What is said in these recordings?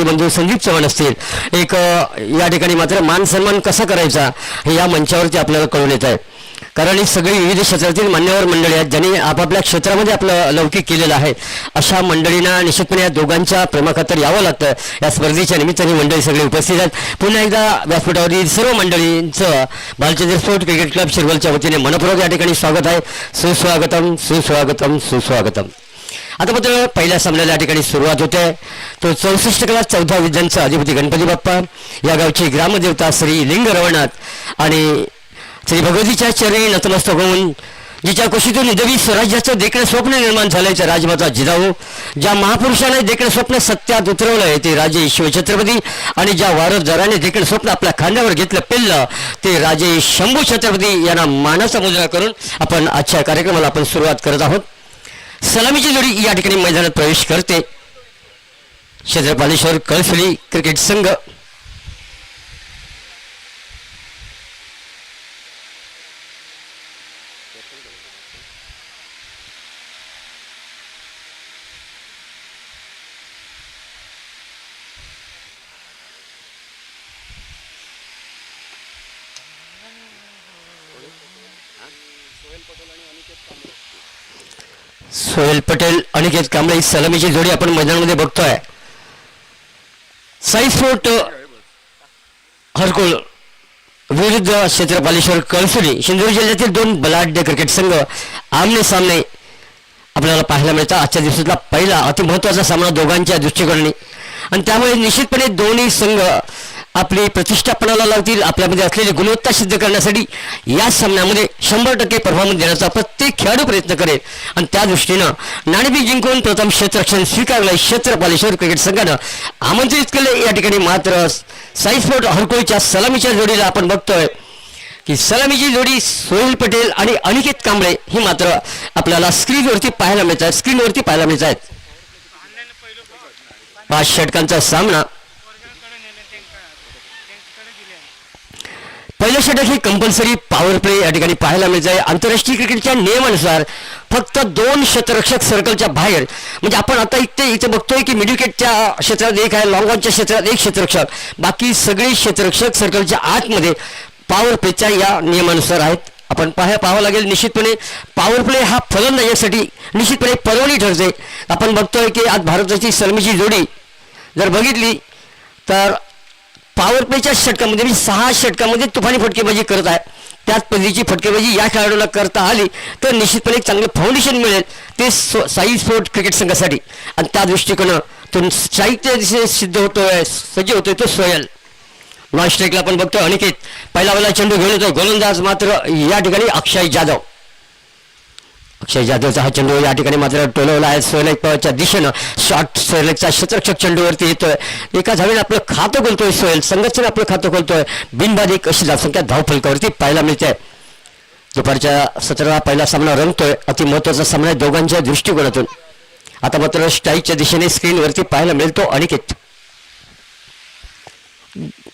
बंधू संदीप चव्हाण असतील एक या ठिकाणी मात्र मान सन्मान कसा करायचा हे या मंचावरती आपल्याला कळून येत आहे. कारण ही सगळी विविध क्षेत्रातील मान्यवर मंडळी आहेत ज्यांनी आपापल्या क्षेत्रामध्ये आपलं लौकिक केलेलं आहे. अशा मंडळींना निश्चितपणे या दोघांच्या प्रेमाखातर यावं लागतं. या स्पर्धेच्या निमित्ताने मंडळी सगळे उपस्थित आहेत. पुन्हा एकदा व्यासपीठावरील सर्व मंडळींचं भालचंद्र स्पोर्ट क्रिकेट क्लब शिरवलच्या वतीने मनपूर्वक या ठिकाणी स्वागत आहे. सुस्वागतम सुस्वागतम सुस्वागतम. आता मात्र पहिल्या सामन्याला या ठिकाणी सुरुवात होते. तो 64 क्लास 14 विद्यांचा अधिपती गणपती बाप्पा, या गावची ग्रामदेवता श्री लिंग रवनाथ आणि श्री भगवतीच्या चरणी नतमस्तक होऊन जिच्या कुशीतून निधवी स्वराज्याचं देखणं स्वप्न निर्माण झाल्याचं राजमाता जिजाऊ, ज्या महापुरुषाने देखणं स्वप्न सत्यात उतरवलंय ते राजे शिवछत्रपती आणि ज्या वारसदाराने देखणं स्वप्न आपल्या खांद्यावर घेतलं पेललं ते राजे शंभू छत्रपती यांना मानाचा मुजरा करून आपण आजच्या कार्यक्रमाला आपण सुरुवात करत आहोत. सलामीची जोडी या ठिकाणी मैदानात प्रवेश करते. क्षेत्रपालेश्वर कळसुली क्रिकेट संघ सोहेल पटेल अनिकेत कांबळे सलामीची जोडी आपण मैदानामध्ये बघतोय. साई स्पोर्ट हरकुळ विरुद्ध क्षेत्रपालेश्वर कळसुली सिंधुदुर्ग जिल्ह्यातील दोन बलाढ्य क्रिकेट संघ आमने सामने आपल्याला पाहायला मिळतात. आजच्या दिवसातला पहिला अतिमहत्त्वाचा सामना दोघांच्या दृष्टिकोनाने आणि त्यामुळे निश्चितपणे दोन्ही संघ आपली प्रतिष्ठापणाला लावतील. आपल्यामध्ये असलेली गुणवत्ता सिद्ध करण्यासाठी या सामन्यामध्ये 100% परफॉर्मन्स देण्याचा प्रत्येक खेळाडू प्रयत्न करेल आणि त्या दृष्टीनं नाणेफेक जिंकून प्रथम क्षेत्ररक्षण स्वीकारलं क्षेत्रपालेश्वर क्रिकेट संघानं आमंत्रित केले. या ठिकाणी मात्र साई स्पोर्ट हरकुळच्या सलामीच्या जोडीला आपण बघतोय की सलामीची जोडी सोहेल पटेल आणि अनिकेत कांबळे ही मात्र आपल्याला स्क्रीनवरती पाहायला मिळतात. स्क्रीनवरती पाहायला मिळत आहेत. 5 षटकांचा सामना. पहिलं षटक ही कंपल्सरी पॉवर प्ले या ठिकाणी पाहायला मिळत आहे. आंतरराष्ट्रीय क्रिकेटच्या नियमानुसार फक्त 2 क्षेत्ररक्षक सर्कलच्या बाहेर, म्हणजे आपण आता इथे बघतोय की मिडविकेटच्या क्षेत्रात एक आहे, लॉंग ऑनच्या क्षेत्रात एक क्षेत्ररक्षक, बाकी सगळे क्षेत्ररक्षक सर्कलच्या आतमध्ये पॉवर प्लेच्या या नियमानुसार आहेत. आपण पाहावं लागेल. निश्चितपणे पॉवर प्ले हा फलंदाजासाठी निश्चितपणे पर्वणी ठरते. आपण बघतोय की आज भारताची सलामीची जोडी जर बघितली तर पॉवर प्लेच्या षटकामध्ये म्हणजे 6 षटकामध्ये तुफानी फटकेबाजी करत आहे. त्याच पद्धतीची फटकेबाजी या खेळाडूला करता आली तर निश्चितपणे एक चांगलं फाउंडेशन मिळेल ते साई स्पोर्ट क्रिकेट संघासाठी आणि त्या दृष्टिकोनातून साहित्य सिद्ध होतोय, सज्ज होतोय तो सोहेल. नॉन स्ट्राईकला आपण बघतोय अनिकेत पहिला चेंडू घेऊन येतोय. गोलंदाज मात्र या ठिकाणी अक्षय जाधव. अक्षय जाधवचा हा चेंडू या ठिकाणी मात्र टोलवला आहे सोहेलच्या दिशेनं. शॉर्ट सोहेलचा क्षेत्ररक्षक चेंडूवरती येतोय. एका धावेने आपलं खातं खोलतोय सोहेल, संघर्षाने आपलं खातं खोलतोय. बिनबाद एक अशी धावसंख्या धावफलकावरती पाहायला मिळते. दुपारच्या सत्राला पहिला सामना रंगतोय. अति महत्वाचा सामना आहे दोघांच्या दृष्टिकोनातून. आता मात्र स्ट्राईकच्या दिशेने स्क्रीनवरती पाहायला मिळतो अनिकेत.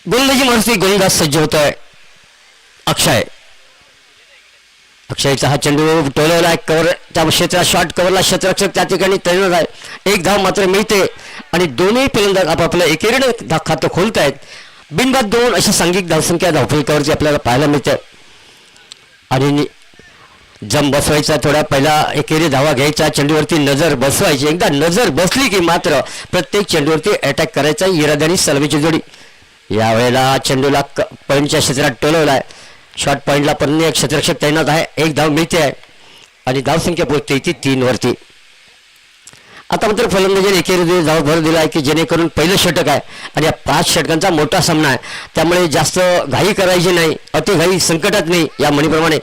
गोलंदाजी माणूस गोलंदाज सज्ज होतोय अक्षय. अक्षयचा हा चेंडू टोलवला आहे. कव्हरच्या क्षेत्रात शॉर्ट कव्हरला क्षेत्ररक्षक त्या ठिकाणी तैनात आहे. एक धाव मात्र मिळते आणि दोन्ही फलंदाज आपापलं एकेरीने खातं खोलत आहेत. बिनबाद 2 अशी सांघिक धावसंख्या धावफलकावरची आपल्याला पाहायला मिळते आणि जम बसवायचा. थोडा पहिला एकेरी धावा घ्यायचा, चेंडूवरती नजर बसवायची. एकदा नजर बसली की मात्र प्रत्येक चेंडूवरती अटॅक करायचा. इरादानी सलामीची जोडी. यावेळेला चेंडूला पॉईंटच्या क्षेत्रात टोलवला आहे. शॉर्ट पॉईंटला पण एक क्षेत्ररक्षक तैनात आहे. एक धाव मिळते आहे आणि धावसंख्या पोहोचते ती 3 वरती. आता मात्र फलंदाजीने एकेरी धाव भर दिला आहे की जेणेकरून पहिलं षटक आहे आणि या 5 षटकांचा मोठा सामना आहे. त्यामुळे जास्त घाई करायची नाही, अति घाई संकटात नाही. या म्हणीप्रमाणे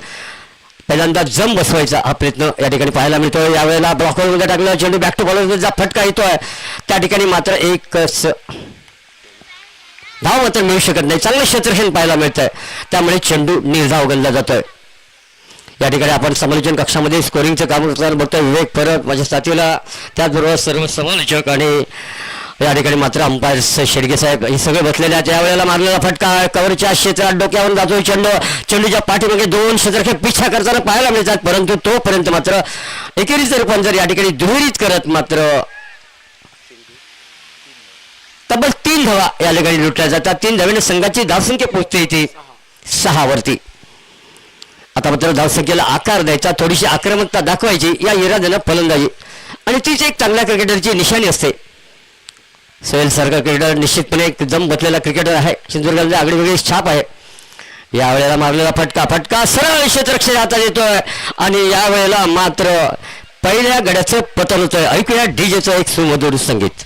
पहिल्यांदा जम बसवायचा हा प्रयत्न या ठिकाणी पाहायला मिळतोय. यावेळेला ब्लॉकरमध्ये टाकलेला चेंडू बॅक टू बॉलरचा फटका येतोय. त्या ठिकाणी मात्र एक धाव मात्र मिळू शकत नाही. चांगलं क्षेत्ररक्षण पाहायला मिळतंय. त्यामुळे चेंडू निर्धाव गणला जातोय. या ठिकाणी आपण समालोचन कक्षामध्ये स्कोरिंगचं काम करताना बघतोय विवेक परत माझ्या साथीला, त्याचबरोबर सर्व समालोचक आणि या ठिकाणी मात्र अंपायर शेडगे साहेब हे सगळे बसलेले आहेत. यावेळेला मारलेला फटका कव्हरच्या क्षेत्रात डोक्यावरून जातोय. चेंडूच्या पाठीमागे 2 क्षेत्ररक्षक पिछा करताना पाहायला मिळतात. परंतु तोपर्यंत मात्र एकेरीचं रूपांतर या ठिकाणी दुहेरीच करत मात्र तब्बल 3 धावा या ठिकाणी लुटल्या जातात. 3 धावेने संघाची धावसंख्या पोहोचते इथे 6 वरती. आता मात्र धावसंख्येला आकार द्यायचा, थोडीशी आक्रमकता दाखवायची या इराद्यानं फलंदाजी, आणि तीच एक चांगल्या क्रिकेटरची निशाणी असते. सोहेल सारखा क्रिकेटर निश्चितपणे एक जम बसलेला क्रिकेटर आहे. सिंधुदुर्गामध्ये आगळीवेगळी छाप आहे. यावेळेला मारलेला फटका सरळ क्षेत्ररक्षक हातात येतोय आणि यावेळेला मात्र पहिल्या गड्याचं पतन होतंय. ऐकूया डीजेचं एक सुमधुर संगीत.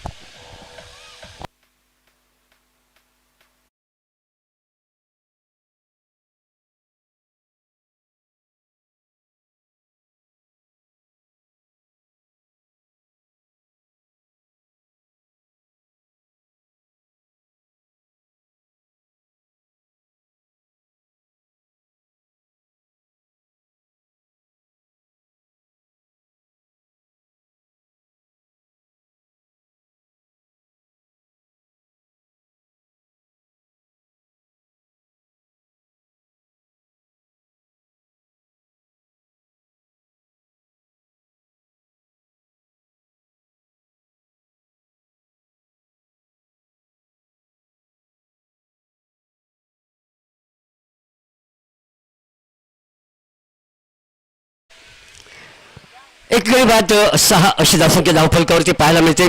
एक गडी बाद 6 अशी धावसंख्या धावफलकावरती पाहायला मिळते.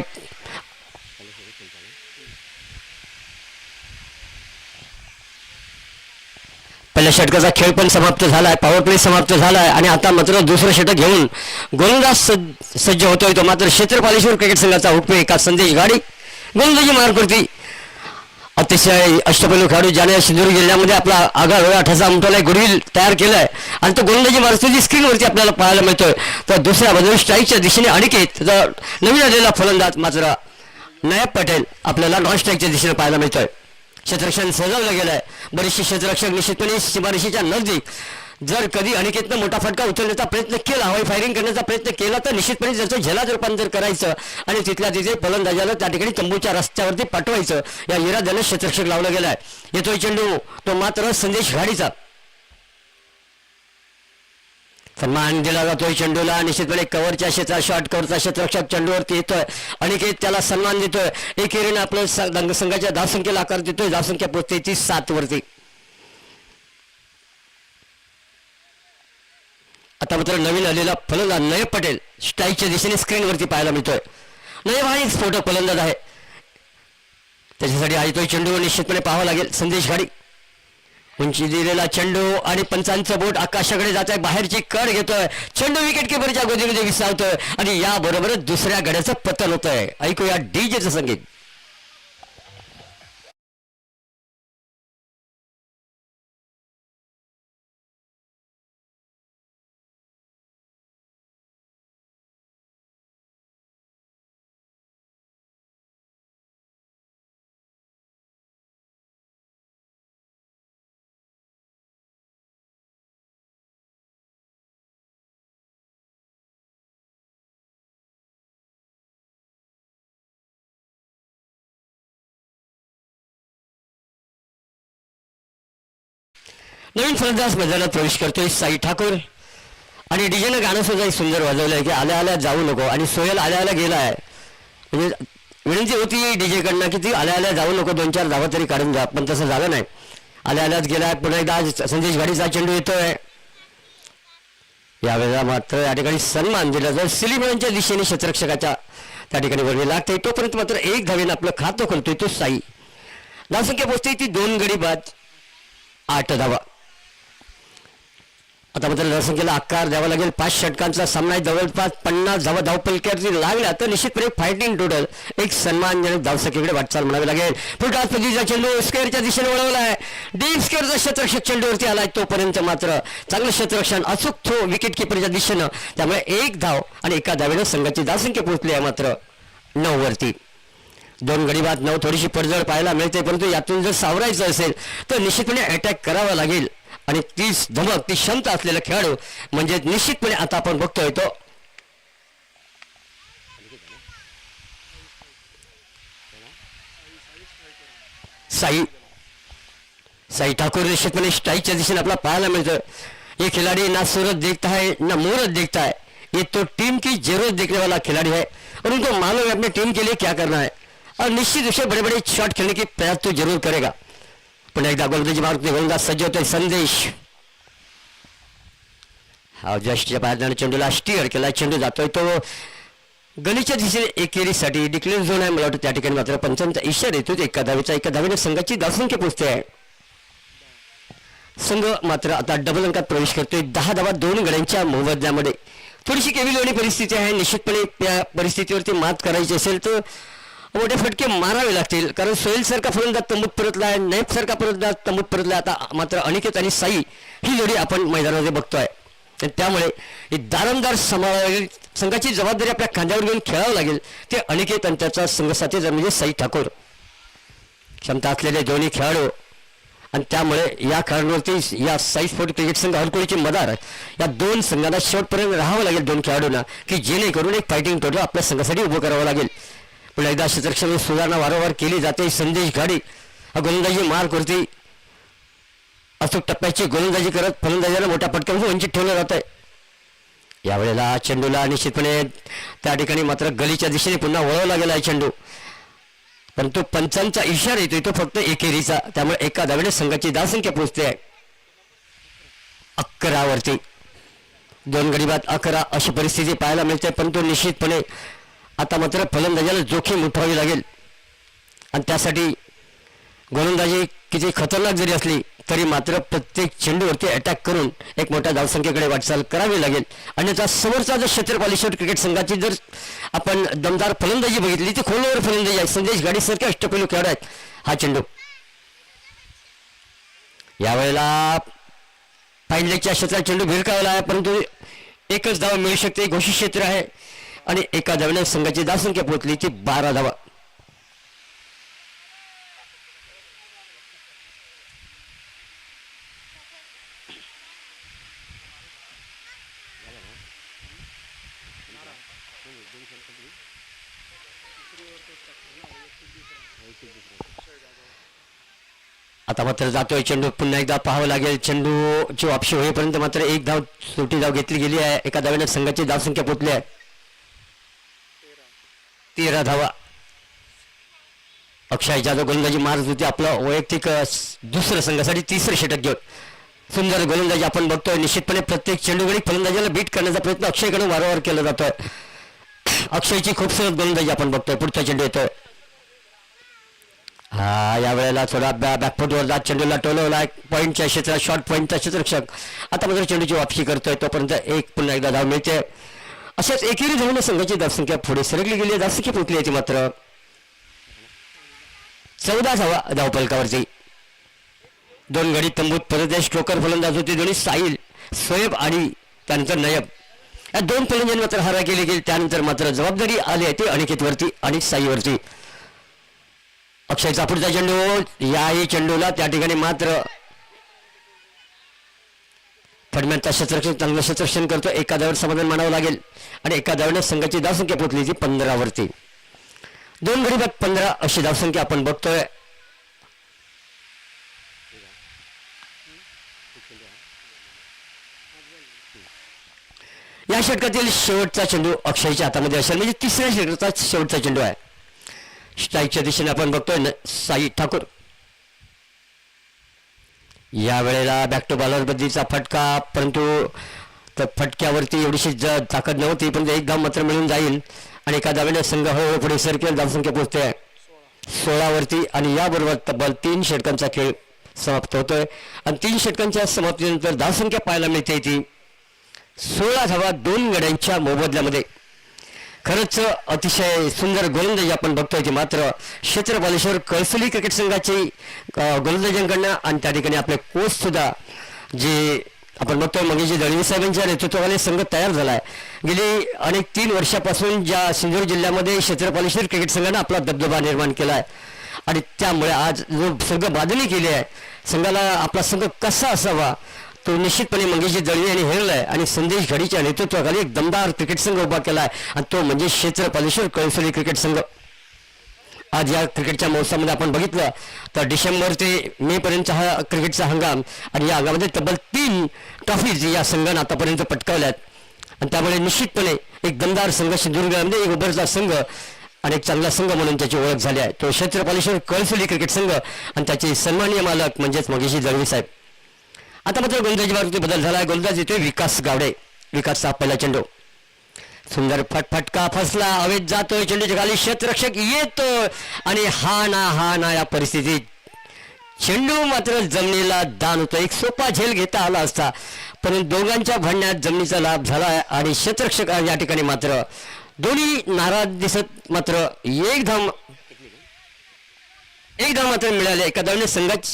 पहिल्या षटकाचा खेळ पण समाप्त झालाय, पॉवर प्ले समाप्त झालाय आणि आता मात्र दुसरं षटक घेऊन गोलंदाज सज्ज होतोय. तो मात्र क्षेत्रपालेश्वर क्रिकेट संघाचा हुकमे एका संदेश गाडी गोलंदाजी मार्फती अतिशय अष्टपैलू खेळाडू ज्याने सिंधुदुर्ग जिल्ह्यामध्ये आपला आगळा वेगळा ठसा उमटवलाय, गुडविल तयार केलाय आणि तो गोलंदाजी मारतो स्क्रीनवरती आपल्याला पाहायला मिळतोय. तर दुसऱ्या बाजूला स्ट्राईकच्या दिशेने अनिकेत नवीन आलेला फलंदाज मात्र नायब पटेल आपल्याला नॉन स्ट्राईकच्या दिशेने पाहायला मिळतोय. क्षेत्ररक्षण सजवलं गेलंय. बरेचसे क्षेत्ररक्षक निश्चितपणे सीमारेषेच्या नजदीक. जर कधी अनिकेतनं मोठा फटका उचलण्याचा प्रयत्न केला, हवाई फायरिंग करण्याचा प्रयत्न केला तर निश्चितपणे त्याचं झेलात रूपांतर करायचं आणि तिथल्या तिथे फलंदाजाला त्या ठिकाणी तंबूच्या रस्त्यावरती पाठवायचं. या इराद्यानं क्षेत्ररक्षक लावला गेलाय. येतोय चेंडू, तो मात्र संदेश घाडीचा. सन्मान दिला जातोय चेंडूला. निश्चितपणे कव्हरच्या क्षेत्रात शॉर्ट कव्हरचा क्षेत्ररक्षक चेंडूवरती येतोय. अनिकेत त्याला सन्मान देतोय. एकेरीने आपल्या संघाच्या धावसंख्येला आकार देतोय. धावसंख्या पोहोचते ती 7 वरती. आता मात्र नवीन आलेला फलंदाज नायब पटेल स्ट्राईकच्या दिशेने स्क्रीनवरती पाहायला मिळतोय. नायब हा एक स्फोटक फलंदाज आहे. त्याच्यासाठी हा येतोय चेंडू निश्चितपणे पाहावा लागेल. संदेश घाडी उंची दिलेला चेंडू आणि पंचांचं बोट आकाशाकडे जात आहे. बाहेरची कड घेतोय चेंडू, विकेट किपरच्या गोदीमध्ये विसावतोय आणि याबरोबरच दुसऱ्या गड्याचं पतन होतंय. ऐकूया डीजेचं संगीत. नवीन फलंदाज मैदानात प्रवेश करतोय साई ठाकूर आणि डीजेनं गाणं सुद्धा सुंदर वाजवलंय की आल्या आल्या जाऊ नको. आणि सोहेल आल्या आल्या गेलाय. म्हणजे विनंती होती डीजेकडनं की ती आल्या आल्या जाऊ नको, 2-4 धावा तरी काढून द्या, पण तसं झालं नाही. आल्या आल्याच गेलाय. पुन्हा एकदा संदेश घाडीचा चेंडू येतोय. यावेळेला मात्र या ठिकाणी सन्मान दिला जाईल सिलिमोनच्या दिशेने क्षेत्ररक्षकाच्या त्या ठिकाणी वर्णी लागते. तोपर्यंत मात्र 1 धावेनं आपलं खातं खोलतोय तो साई. धावसंख्या पोहोचते ती 2 गडी बाद 8 धावा. आता मात्र धावसंख्येला आकार द्यावा लागेल. 5 षटकांचा सामना जवळपास 50 धावा धावपलक्यावरती लागल्या तर निश्चितपणे फायटिंग टोटल एक सन्मानजनक धावसंख्येकडे वाटचाल म्हणावी लागेल. फुलटॉस पद्धतीचा चेंडू स्क्वेअरच्या दिशेने वळवलाय. डीप स्क्वेअरचा क्षेत्ररक्षक चेंडूवरती आलाय. तोपर्यंत मात्र चांगलं क्षेत्ररक्षण अचूक थ्रो विकेट किपरच्या दिशेनं. त्यामुळे 1 धाव आणि एका धावेनं संघाची धावसंख्या पोहोचली आहे मात्र 9 वरती. 2 गडी बाद 9 थोडीशी पडझड पाहायला मिळते, परंतु यातून जर सावरायचं असेल तर निश्चितपणे अटॅक करावा लागेल आणि तीच धमक ती क्षमता असलेला खेळाडू म्हणजे निश्चितपणे आता आपण बघतोय तो साई ठाकुर. निश्चितपणे स्ट्राईकच्या दिशेने आपला पाहायला मिळतोय. ये खिलाड़ी ना सूरज देखता है ना मुहूर्त देखता है, ये तो टीम की जरूरत देखने वाला खिलाड़ी है और उनको मालूम है अपनी टीम के लिए क्या करना है. और निश्चित रूप से बड़े बड़े शॉट खेलने की प्रयास तो जरूर करेगा. पुन्हा एकदा गोलंदाजी मारते गोलंदाज सज्ज होतोय संदेश. हा जस्टच्या बाहेर जाणे चेंडूला स्टीअर केला. चेंडू जातोय तो गलीच्या दिशेने एकेरीसाठी डिक्लेअर झोन आहे. मला वाटतं त्या ठिकाणी मात्र पंचांचा इशारा येतो. एका धावेने संघाची धावसंख्या पोहोचते आहे. संघ मात्र आता डबल अंकात प्रवेश करतोय. 10 धावा 2 गड्यांच्या मोबदल्यामध्ये. थोडीशी केविलवाणी परिस्थिती आहे. निश्चितपणे त्या परिस्थितीवरती मात करायची असेल तर मोठे फटके मारावे लागतील. कारण सोहेल सारखा फलंदाज तंबूत परतला आहे. नैफ सारखा फलंदाज तंबूत परतला. आता मात्र अनिकेत आणि साई ही जोडी आपण मैदानामध्ये बघतोय. त्यामुळे ही दारंदार सांभाळावी लागेल. संघाची जबाबदारी आपल्या खांद्यावर घेऊन खेळावं लागेल. ते अनिकेत आणि त्याचा संघ साथीदार म्हणजे साई ठाकूर क्षमता असलेले दोन्ही खेळाडू. आणि त्यामुळे या खेळाडूवरती या साई स्पोर्ट क्रिकेट संघ हरकुळीची मदार या दोन संघांना शेवटपर्यंत राहावं लागेल. दोन खेळाडूंना की जेणेकरून एक फायटिंग टोटल आपल्या संघासाठी उभं करावं लागेल. पण एकदा क्षेत्ररक्षण सुधारणा वारंवार केली जाते. संदेश घाडी हा गोलंदाजी मार्क वरती अचूक टप्प्याची गोलंदाजी करत फलंदाजाला मोठ्या फटक्यापासून वंचित ठेवलं जात आहे. यावेळेला चेंडूला निश्चितपणे त्या ठिकाणी मात्र गलीच्या दिशेने पुन्हा वळवला गेला आहे चेंडू. परंतु पंचांचा इशारा येतोय तो फक्त एकेरीचा. त्यामुळे एका धावेने संघाची धावसंख्या पोहोचते आहे 11 वरती. 2 गडी बाद 11 अशी परिस्थिती पाहायला मिळते. परंतु निश्चितपणे आता मात्र फलंदाजाला जोखीम उठवावी लागेल. आणि त्यासाठी गोलंदाजी किती खतरनाक जरी असली तरी मात्र प्रत्येक चेंडूवरती अटॅक करून एक मोठ्या धावसंख्येकडे वाटचाल करावी लागेल. अन्यथा समोरचा जर छत्रपालेश्वर क्रिकेट संघाची जर आपण दमदार फलंदाजी बघितली ती खोलवर फलंदाजी आहे. संदेश गाडीसारखे अष्टपैलू खेळाडू आहेत. हा चेंडू यावेळेला फाईनलेगच्या क्षेत्रात चेंडू भिरकावला आहे. परंतु एकच धाव मिळू शकते. घोषित क्षेत्र आहे आणि एका धावेने संघाची धावसंख्या पोहोचली ती 12 धावा. आता मात्र जातोय चेंडू. पुन्हा एकदा पाहावं लागेल. चेंडूची वापशी होईपर्यंत मात्र एक धाव छोटी धाव घेतली गेली आहे. एका धावेने संघाची धावसंख्या पोहोचली आहे 13 धावा. अक्षय जाधव गोलंदाजी मारत होती. आपलं वैयक्तिक दुसरं संघासाठी 3रं षटक घेऊन सुंदर गोलंदाजी आपण बघतोय. निश्चितपणे प्रत्येक चेंडूगडी फलंदाजाला बीट करण्याचा प्रयत्न अक्षयकडून वारंवार केला जातोय. अक्षयची खूपसरत गोलंदाजी आपण बघतोय. पुढचा चेंडू येतोय. हा यावेळेला थोडा बॅकफुटवर जात चेंडूला टोलवला. पॉईंटच्या क्षेत्रात शॉर्ट पॉईंटचा क्षेत्ररक्षक आता मात्र चेंडूची वापसी करतोय. तोपर्यंत एक पुन्हा एकदा धाव मिळते. अशाच एकेरी धावने संघाची धावसंख्या पुढे सरकली गेली. धावसंख्या पोहोचली होती मात्र 14 धावा धावफलकावरती. 2 गडी तंबूत परदेश स्ट्रोकर फलंदाज होते. दोन्ही साहिल सोएब आणि त्यानंतर नयब या 2 फलंदाजांनी मात्र हारा केली गेली. त्यानंतर मात्र जबाबदारी आली आहे ती अनिकेतवरती आणि साईवरती. अक्षयचा पुढचा चेंडू. याही चेंडूला त्या ठिकाणी मात्र फडम्यांचा क्षेत्ररक्षण चांगलं क्षेत्ररक्षण करतो. एका धावेवर समाधान मानावं लागेल आणि एका धावेने संघाची धावसंख्या पोहोचली ती 15 वरती. 2 गडी बाद 15 अशी धावसंख्या आपण बघतोय. या षटकातील शेवटचा चेंडू अक्षयच्या हातामध्ये असेल. म्हणजे 3ऱ्या षटकाचा शेवटचा चेंडू आहे. स्ट्राईकच्या दिशेने आपण बघतोय साई ठाकूर. यावेळेला बॅक टू बॉलर बद्दलीचा फटका. परंतु त्या फटक्यावरती एवढीशी ताकद नव्हती. पण एक धाव मात्र मिळून जाईल आणि एका धावेने संघ हळूहळू पुढे सरकेल. धावसंख्या पोहोचते आहे 16 वरती. आणि याबरोबर तब्बल 3 षटकांचा खेळ समाप्त होतोय. आणि 3 षटकांच्या समाप्तीनंतर धावसंख्या पाहायला मिळते ती 16 धावा 2 गड्यांच्या मोबदल्यामध्ये. खरंच अतिशय सुंदर गोलंदाजी आपण बघतोय. ती मात्र क्षेत्रपालेश्वर कळसुली क्रिकेट संघाची गोलंदाजांकडनं आणि त्या ठिकाणी आपले कोच सुद्धा जे आपण बघतोय मंगेशजी दळवी साहेबांच्या नेतृत्वाखाली संघ तयार झाला आहे. गेली अनेक 3 वर्षापासून ज्या सिंधुदुर्ग जिल्ह्यामध्ये क्षेत्रपालेश्वर क्रिकेट संघानं आपला दबदबा निर्माण केला आहे आणि त्यामुळे आज जो संघ बांधणी केली आहे संघाला आपला संघ कसा असावा तो निश्चितपणे मंगेशजी दळवी यांनी हेरलाय आणि संदेश घडीच्या नेतृत्वाखाली एक दमदार क्रिकेट संघ उभा केला आहे आणि तो म्हणजे क्षेत्रपालेश्वर कळसुली क्रिकेट संघ. आज या क्रिकेटच्या मौसमामध्ये आपण बघितलं तर डिसेंबर ते मे पर्यंतचा हा क्रिकेटचा हंगाम आणि या हंगामामध्ये तब्बल 3 ट्रॉफीज या संघानं आतापर्यंत पटकावल्या आहेत. आणि त्यामुळे निश्चितपणे एक दमदार संघ सिंधुदुर्गामध्ये एक उभरचा संघ आणि एक चांगला संघ म्हणून त्याची ओळख झाली आहे तो क्षेत्रपालेश्वर कळसुली क्रिकेट संघ आणि त्याचे सन्माननीय मालक म्हणजेच मगेशी दळवी साहेब. आता मात्र गोलंदाजी मार्गात बदल झाला आहे. गोलंदाज येतोय विकास गावडे. विकासचा पहिला चेंडू सुंदर फटका फसला हवेत जातोय चेंडूच्या खाली क्षेत्ररक्षक येतो आणि हा ना या परिस्थितीत चेंडू मात्र जमिनीला दान होतो. एक सोपा झेल घेता आला असता परंतु दोघांच्या भांडण्यात जमिनीचा लाभ झाला आणि क्षेत्ररक्षक या ठिकाणी मात्र दोन्ही नाराज दिसत मात्र एक धाव मात्र मिळाले. एका धावने संघाच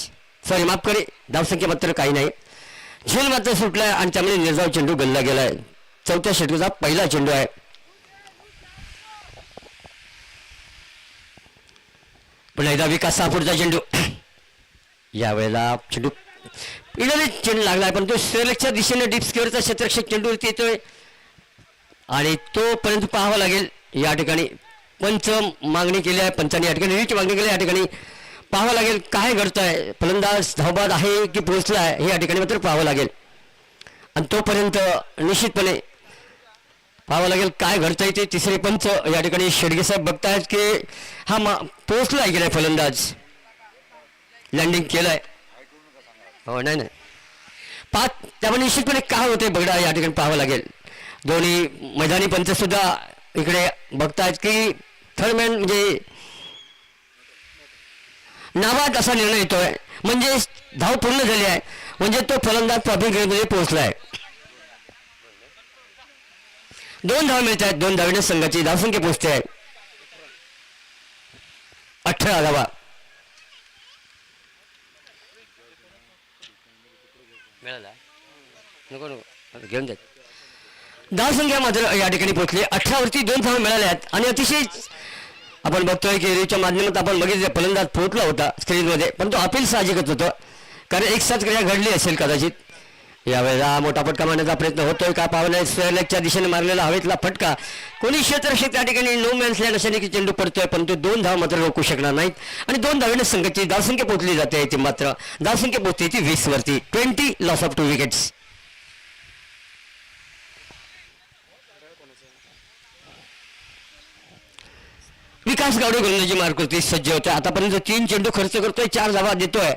सॉरी माफ करे धावसंख्या मात्र काही नाही. झेल मात्र सुटलाय आणि त्यामुळे निर्धाव चेंडू गल्ला गेलाय. चौथ्या षटकाचा पहिला चेंडू आहे. पुन्हा एकदा विकास सापुरचा चेंडू यावेळेला चेंडू चेंडू लागलाय पण तो सेलेक्टच्या दिशेने डीप स्क्वेअरचा क्षेत्ररक्षक चेंडूवरती येतोय आणि तो परंतु पाहावा लागेल. या ठिकाणी पंच मागणी केली आहे. पंचांनी या ठिकाणी रीच मागणी केली या ठिकाणी पाहावं लागेल काय घडतंय. फलंदाज धावबाद आहे की पोहोचला आहे हे या ठिकाणी मात्र पाहावं लागेल आणि तोपर्यंत निश्चितपणे पाहावं लागेल काय घडतंय ते. तिसरे पंच या ठिकाणी शेडगे साहेब बघतायत की हा पोहोचला आहे की नाही फलंदाज लँडिंग केलंय हो नाही पाच त्यामुळे निश्चितपणे काय होते बघा या ठिकाणी पाहावं लागेल. दोन्ही मैदानी पंच सुद्धा इकडे बघतायत की थर्ड मॅन म्हणजे नाबाद असा निर्णय येतोय म्हणजे धाव पूर्ण झाली आहे म्हणजे तो फलंदाज ट्रॉफिक मध्ये पोहोचला आहे. 2 धाव मिळत आहेत. 2 धावेने संघाची धावसंख्या पोहोचते आहे 18 धावा. घेऊन जात धावसंख्या मात्र या ठिकाणी पोहोचली 18 वरती 2 धावा मिळाल्या आहेत आणि अतिशय आपण बघतोय की रेच्या माध्यमात आपण बघितलं फलंदाज पोहोचला होता स्क्रीनमध्ये पण तो अपील साहजिकच होतं कारण एक साथ क्रिया घडली असेल कदाचित. यावेळेला मोठा फटका मारण्याचा प्रयत्न होतोय का पावला स्क्वेअरलेगच्या दिशेने मारलेला हवेतला फटका कोणी क्षेत्ररक्षक त्या ठिकाणी नो मॅन्स लँड अशाने की चेंडू पडतोय पण तो 2 धाव मात्र रोखू शकणार नाहीत आणि 2 धावेने संघाची धावसंख्या पोहोचली जाते. ती मात्र धावसंख्या पोहोचते ती 20 वरती. 20 लॉस ऑफ 2 विकेट्स. विकास गावडे गोलंदाजी मार्गावरती सज्ज होते. आतापर्यंत 3 चेंडू खर्च करतोय 4 धावा देतोय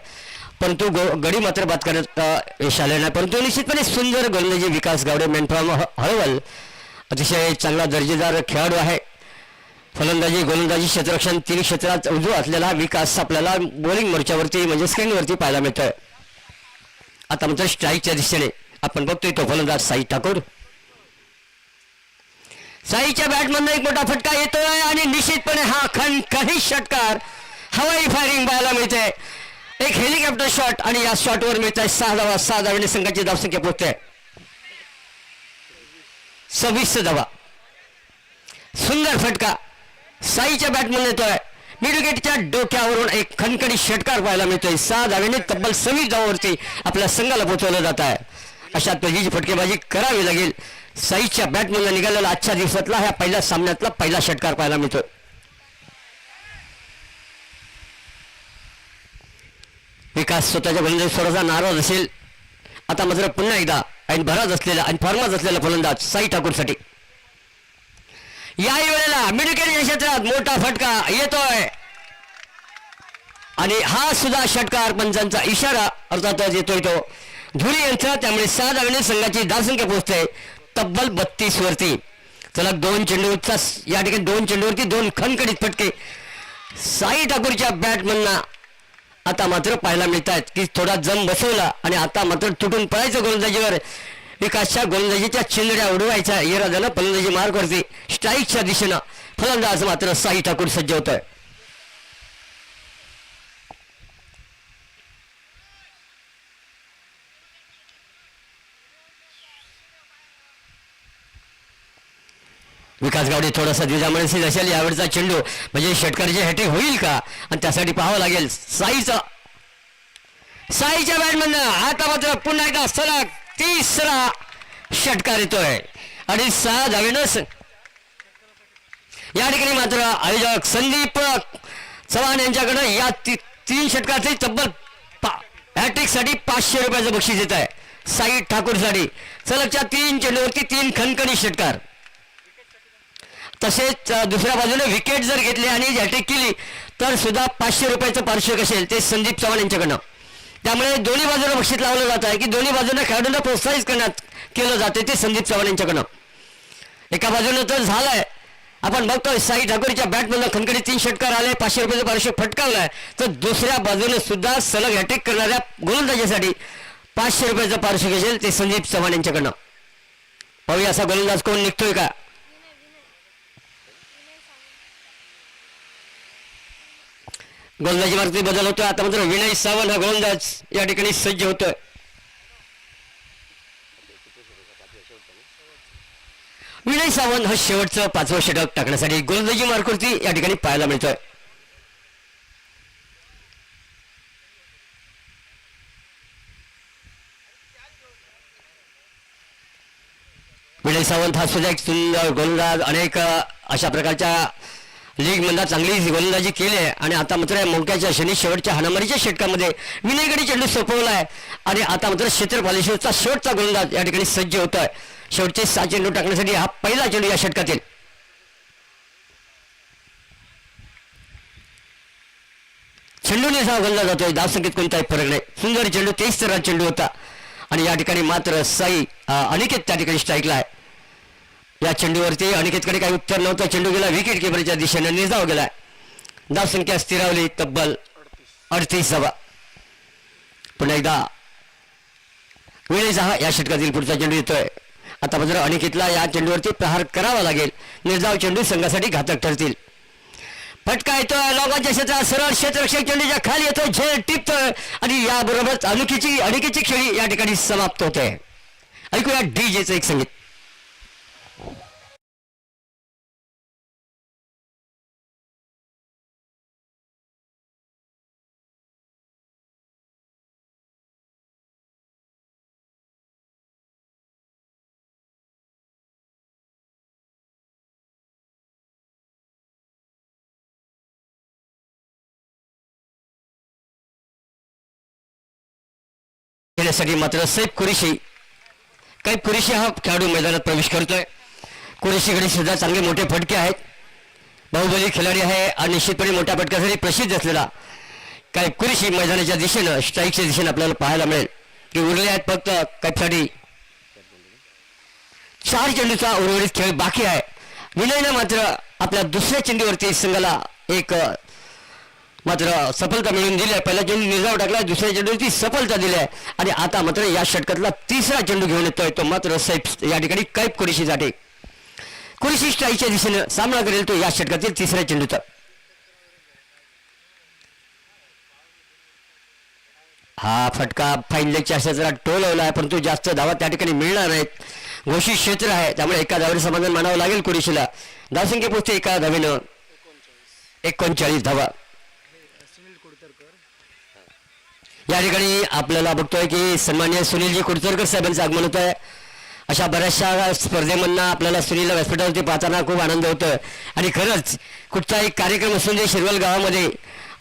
परंतु गडी मात्र बाद करत यश आले नाही. परंतु निश्चितपणे सुंदर गोलंदाजी विकास गावडे मॅन फ्रॉम हळवल अतिशय चांगला दर्जेदार खेळाडू आहे. फलंदाजी गोलंदाजी क्षेत्ररक्षण 3 क्षेत्रात उजवा असलेला विकास आपल्याला बॉलिंग मोर्चावरती म्हणजे स्क्रीनवरती पाहायला मिळतोय. आता मात्र स्ट्राईकच्या दिशेने आपण बघतोय तो फलंदाज साई ठाकूर. साईच्या बॅटमधून एक मोठा फटका येतोय आणि निश्चितपणे हा खणखणीत षटकार हवाई फायरिंग पाहायला मिळते. एक हेलिकॉप्टर शॉट आणि या शॉटवर मिळत 6 धावा. 6 धावेने संघाची धावसंख्या पोहोचते 26 धावा. सुंदर फटका साईच्या बॅटमधून येतोय. मिड विकेटच्या डोक्यावरून एक खणखणीत षटकार पाहायला मिळतोय. 6 धावेने तब्बल 26 धावावरती आपल्या संघाला पोहोचवलं जात आहे. अशा पद्धतीची फटकेबाजी करावी लागेल. साईच्या बॅटमधून निघालेला आजच्या दिवसातला ह्या पहिल्या सामन्यातला पहिला षटकार पाहायला मिळतो. विकास स्वतःच्या गोलंदाजी थोडासा नाराज असेल. आता मात्र पुन्हा एकदा आणि भराज असलेला आणि फॉर्मात असलेला फलंदाज साई ठाकूरसाठी याही वेळेला मिड विकेट क्षेत्रात मोठा फटका येतोय आणि हा सुद्धा षटकार पंचांचा इशारा अर्थातच येतोय तो धुरी यंत्र. त्यामुळे 6 धावेने संघाची धावसंख्या पोहोचते तब्बल 32 वरती. चला 2 चेंडूचा या ठिकाणी 2 चेंडूवरती 2 खणखणीत फटके साई ठाकूरच्या बॅटमधनं आता मात्र पाहायला मिळत आहेत की थोडा जम बसवला आणि आता मात्र तुटून पळायचं गोलंदाजीवर. विकासच्या गोलंदाजीच्या चिंधड्या उडवायच्या इराद्यानं फलंदाजी मार्गवरती स्ट्राईकच्या दिशेनं फलंदाज मात्र साई ठाकूर सज्ज होतोय. विकास गावडे थोडासा द्विधामनस्थित असेल. यावेळचा चेंडू म्हणजे षटकाराची हॅट्रिक होईल का आणि त्यासाठी पाहावं लागेल. साईच्या बॅटमधनं आता मात्र पुन्हा एकदा सलग 3रा षटकार येतोय आणि 6 धावेनं या ठिकाणी मात्र आयोजक संदीप चव्हाण यांच्याकडे या 3 षटकाचे तब्बल हॅट्रिक साठी 500 रुपयाचं बक्षीस येत आहे साई ठाकूर साठी. सलगच्या 3 चेंडूवरती 3 खणखणी षटकार तसेच दुसऱ्या बाजूने विकेट जर घेतली आणि हॅट्रिक केली तर सुद्धा 500 रुपयाचं पारितोषिक असेल ते संदीप चव्हाण यांच्याकडनं. त्यामुळे दोन्ही बाजूला बक्षीस लावलं जात आहे की दोन्ही बाजूने खेळाडूंना प्रोत्साहित करण्यात केलं जाते ते संदीप चव्हाण यांच्याकडनं. एका बाजूने तर झालंय, आपण बघतोय साई ठाकूरच्या बॅटमधून खणखणीत 3 षटकार आले, 500 रुपयाचं पारितोषिक फटकावलंय. तर दुसऱ्या बाजूने सुद्धा सलग हॅट्रिक करणाऱ्या गोलंदाजासाठी 500 रुपयाचं पारितोषिक असेल ते संदीप चव्हाण यांच्याकडनं. पाहूया असा गोलंदाज कोण निघतोय का. गोलंदाजी मार्गात बदल होतोय. आता मात्र विनय सावंत हा गोलंदाज या ठिकाणी सज्ज होतोय. विनय सावंत हा शेवटचं 5वं षटक टाकण्यासाठी गोलंदाजी मार्गावरती या ठिकाणी पाहायला मिळतोय. विनय सावंत हा सुद्धा एक सुंदर गोलंदाज, अनेक अशा प्रकारच्या लीग मधला चांगली गोलंदाजी केली आहे आणि आता मात्र या मोक्याच्या शनी शेवटच्या हाणामारीच्या षटकामध्ये विनयकडे चेंडू सोपवलाय आणि आता मात्र क्षेत्रपालेश्वरचा शेवटचा गोलंदाज या ठिकाणी सज्ज होतोय. शेवटचे 6 चेंडू टाकण्यासाठी हा पहिला चेंडू या षटकातील. चेंडूने हा गोलंदाज जातोय, धावसंख्येत कोणताही फरक नाही. सुंदर चेंडू, 23 रन चेंडू होता आणि या ठिकाणी मात्र साई अनिकेत त्या ठिकाणी स्ट्राईकला आहे. या चेंडूवरती अनिकेतकडे काही उत्तर नव्हतं. चेंडू गेला विकेट किपरच्या दिशेने, निर्धाव गेलाय. धावसंख्या स्थिरावली तब्बल 38 धावा. पुन्हा एकदा विनयचा या षटकातील पुढचा चेंडू येतोय. आता मात्र अनिकेतला या चेंडूवरती प्रहार करावा लागेल. निर्धाव चेंडू संघासाठी घातक ठरतील. फटका येतोय लॉगाच्या क्षेत्रात, सरळ क्षेत्ररक्षक चेंडूच्या खाली येतोय, झेल टिपतोय आणि याबरोबरच अनिकेतची खेळी या ठिकाणी समाप्त होते. ऐकूया डीजेचं एक संगीत. खेळण्यासाठी मात्र सैफ कुरेशी हा खेळाडू मैदानात प्रवेश करतोय. कुरेशीकडे सुद्धा चांगले मोठे फटके आहेत. बाहुबली खिलाडी आहे आणि निश्चितपणे मोठ्या फटक्यासाठी प्रसिद्ध असलेला काय कुरेशी मैदानाच्या दिशेनं स्ट्राईकच्या दिशेनं आपल्याला पाहायला मिळेल की उरले आहेत फक्त काही 4 चेंडूचा उर्वरित खेळ बाकी आहे. विनयनं मात्र आपल्या दुसऱ्या चेंडूवरती संघाला एक मात्र सफलता मिळवून दिली आहे. पहिला चेंडू निर्धाव टाकला, दुसऱ्या चेंडूची सफलता दिली आहे आणि आता मात्र या षटकातला 3रा चेंडू घेऊन येतोय तो मात्र सैफ या ठिकाणी कैफ कुरेशीसाठी. कुरेशी स्ट्राईकच्या दिशेनं सामना करेल तो या षटकातील 3ऱ्या चेंडूचा. हा फटका फाईन लेगच्या जरा टोलवला आहे परंतु जास्त धावा त्या ठिकाणी मिळणार नाहीत. घोषित क्षेत्र आहे त्यामुळे एका धावेवर समाधान मानावं लागेल कुरेशीला. धावसंख्या पोहोचते एका धावेनं 39 धावा. या ठिकाणी आपल्याला बघतोय की सन्माननीय सुनीलजी कुडतरकर साहेबांचं आगमन होत आहे. अशा बऱ्याचशा स्पर्धेमधनं आपल्याला सुनीलला व्यासपीठावरती पाहताना खूप आनंद होतोय आणि खरंच कुठचाही कार्यक्रम असून दे शिरवल गावामध्ये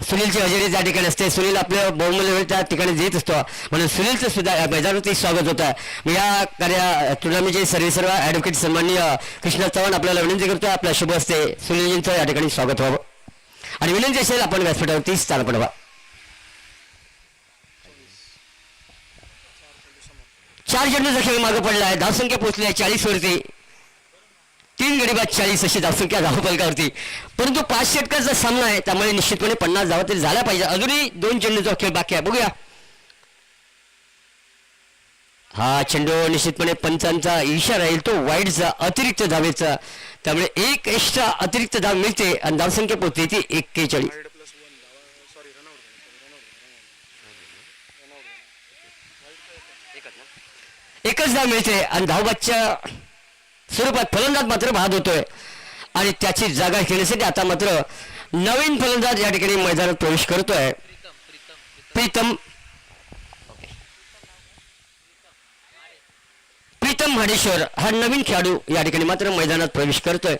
सुनीलची हजेरी त्या ठिकाणी असते. सुनील आपलं बहुमूल्य वेळ त्या ठिकाणी देत असतो म्हणून सुनीलचं सुद्धा या मैदानावरती स्वागत होतं आहे. या टुर्नामेंटचे सर्व ॲडव्होकेट सन्माननीय कृष्णा चव्हाण आपल्याला विनंती करतोय आपल्या शुभ हस्ते सुनीलजींचं या ठिकाणी स्वागत व्हावं आणि विनंती असेल आपण व्यासपीठावरती स्थान पडावा. 4 चेंडूचा खेळ मागे पडला आहे. धावसंख्या पोहोचली आहे 40 वरती. 3 गडी बाद 40 अशी धावसंख्या धावफलकावरती. परंतु 5 षटकाचा सामना आहे त्यामुळे निश्चितपणे 50 धावा तरी झाल्या पाहिजे. अजूनही 2 चेंडूचा खेळ बाकी आहे. बघूया हा चेंडू निश्चितपणे पंचांचा इशारा येईल तो वाईडचा अतिरिक्त धावेचा त्यामुळे एक एक्स्ट्रा अतिरिक्त धाव मिळते आणि धावसंख्या पोहोचते ती 41. एकच धाव मिळते आणि धावबादच्या स्वरूपात फलंदाज मात्र बाद होतोय आणि त्याची जागा घेण्यासाठी आता मात्र नवीन फलंदाज या ठिकाणी मैदानात प्रवेश करतोय. प्रीतम हाडेश्वर हा नवीन खेळाडू या ठिकाणी मात्र मैदानात प्रवेश करतोय.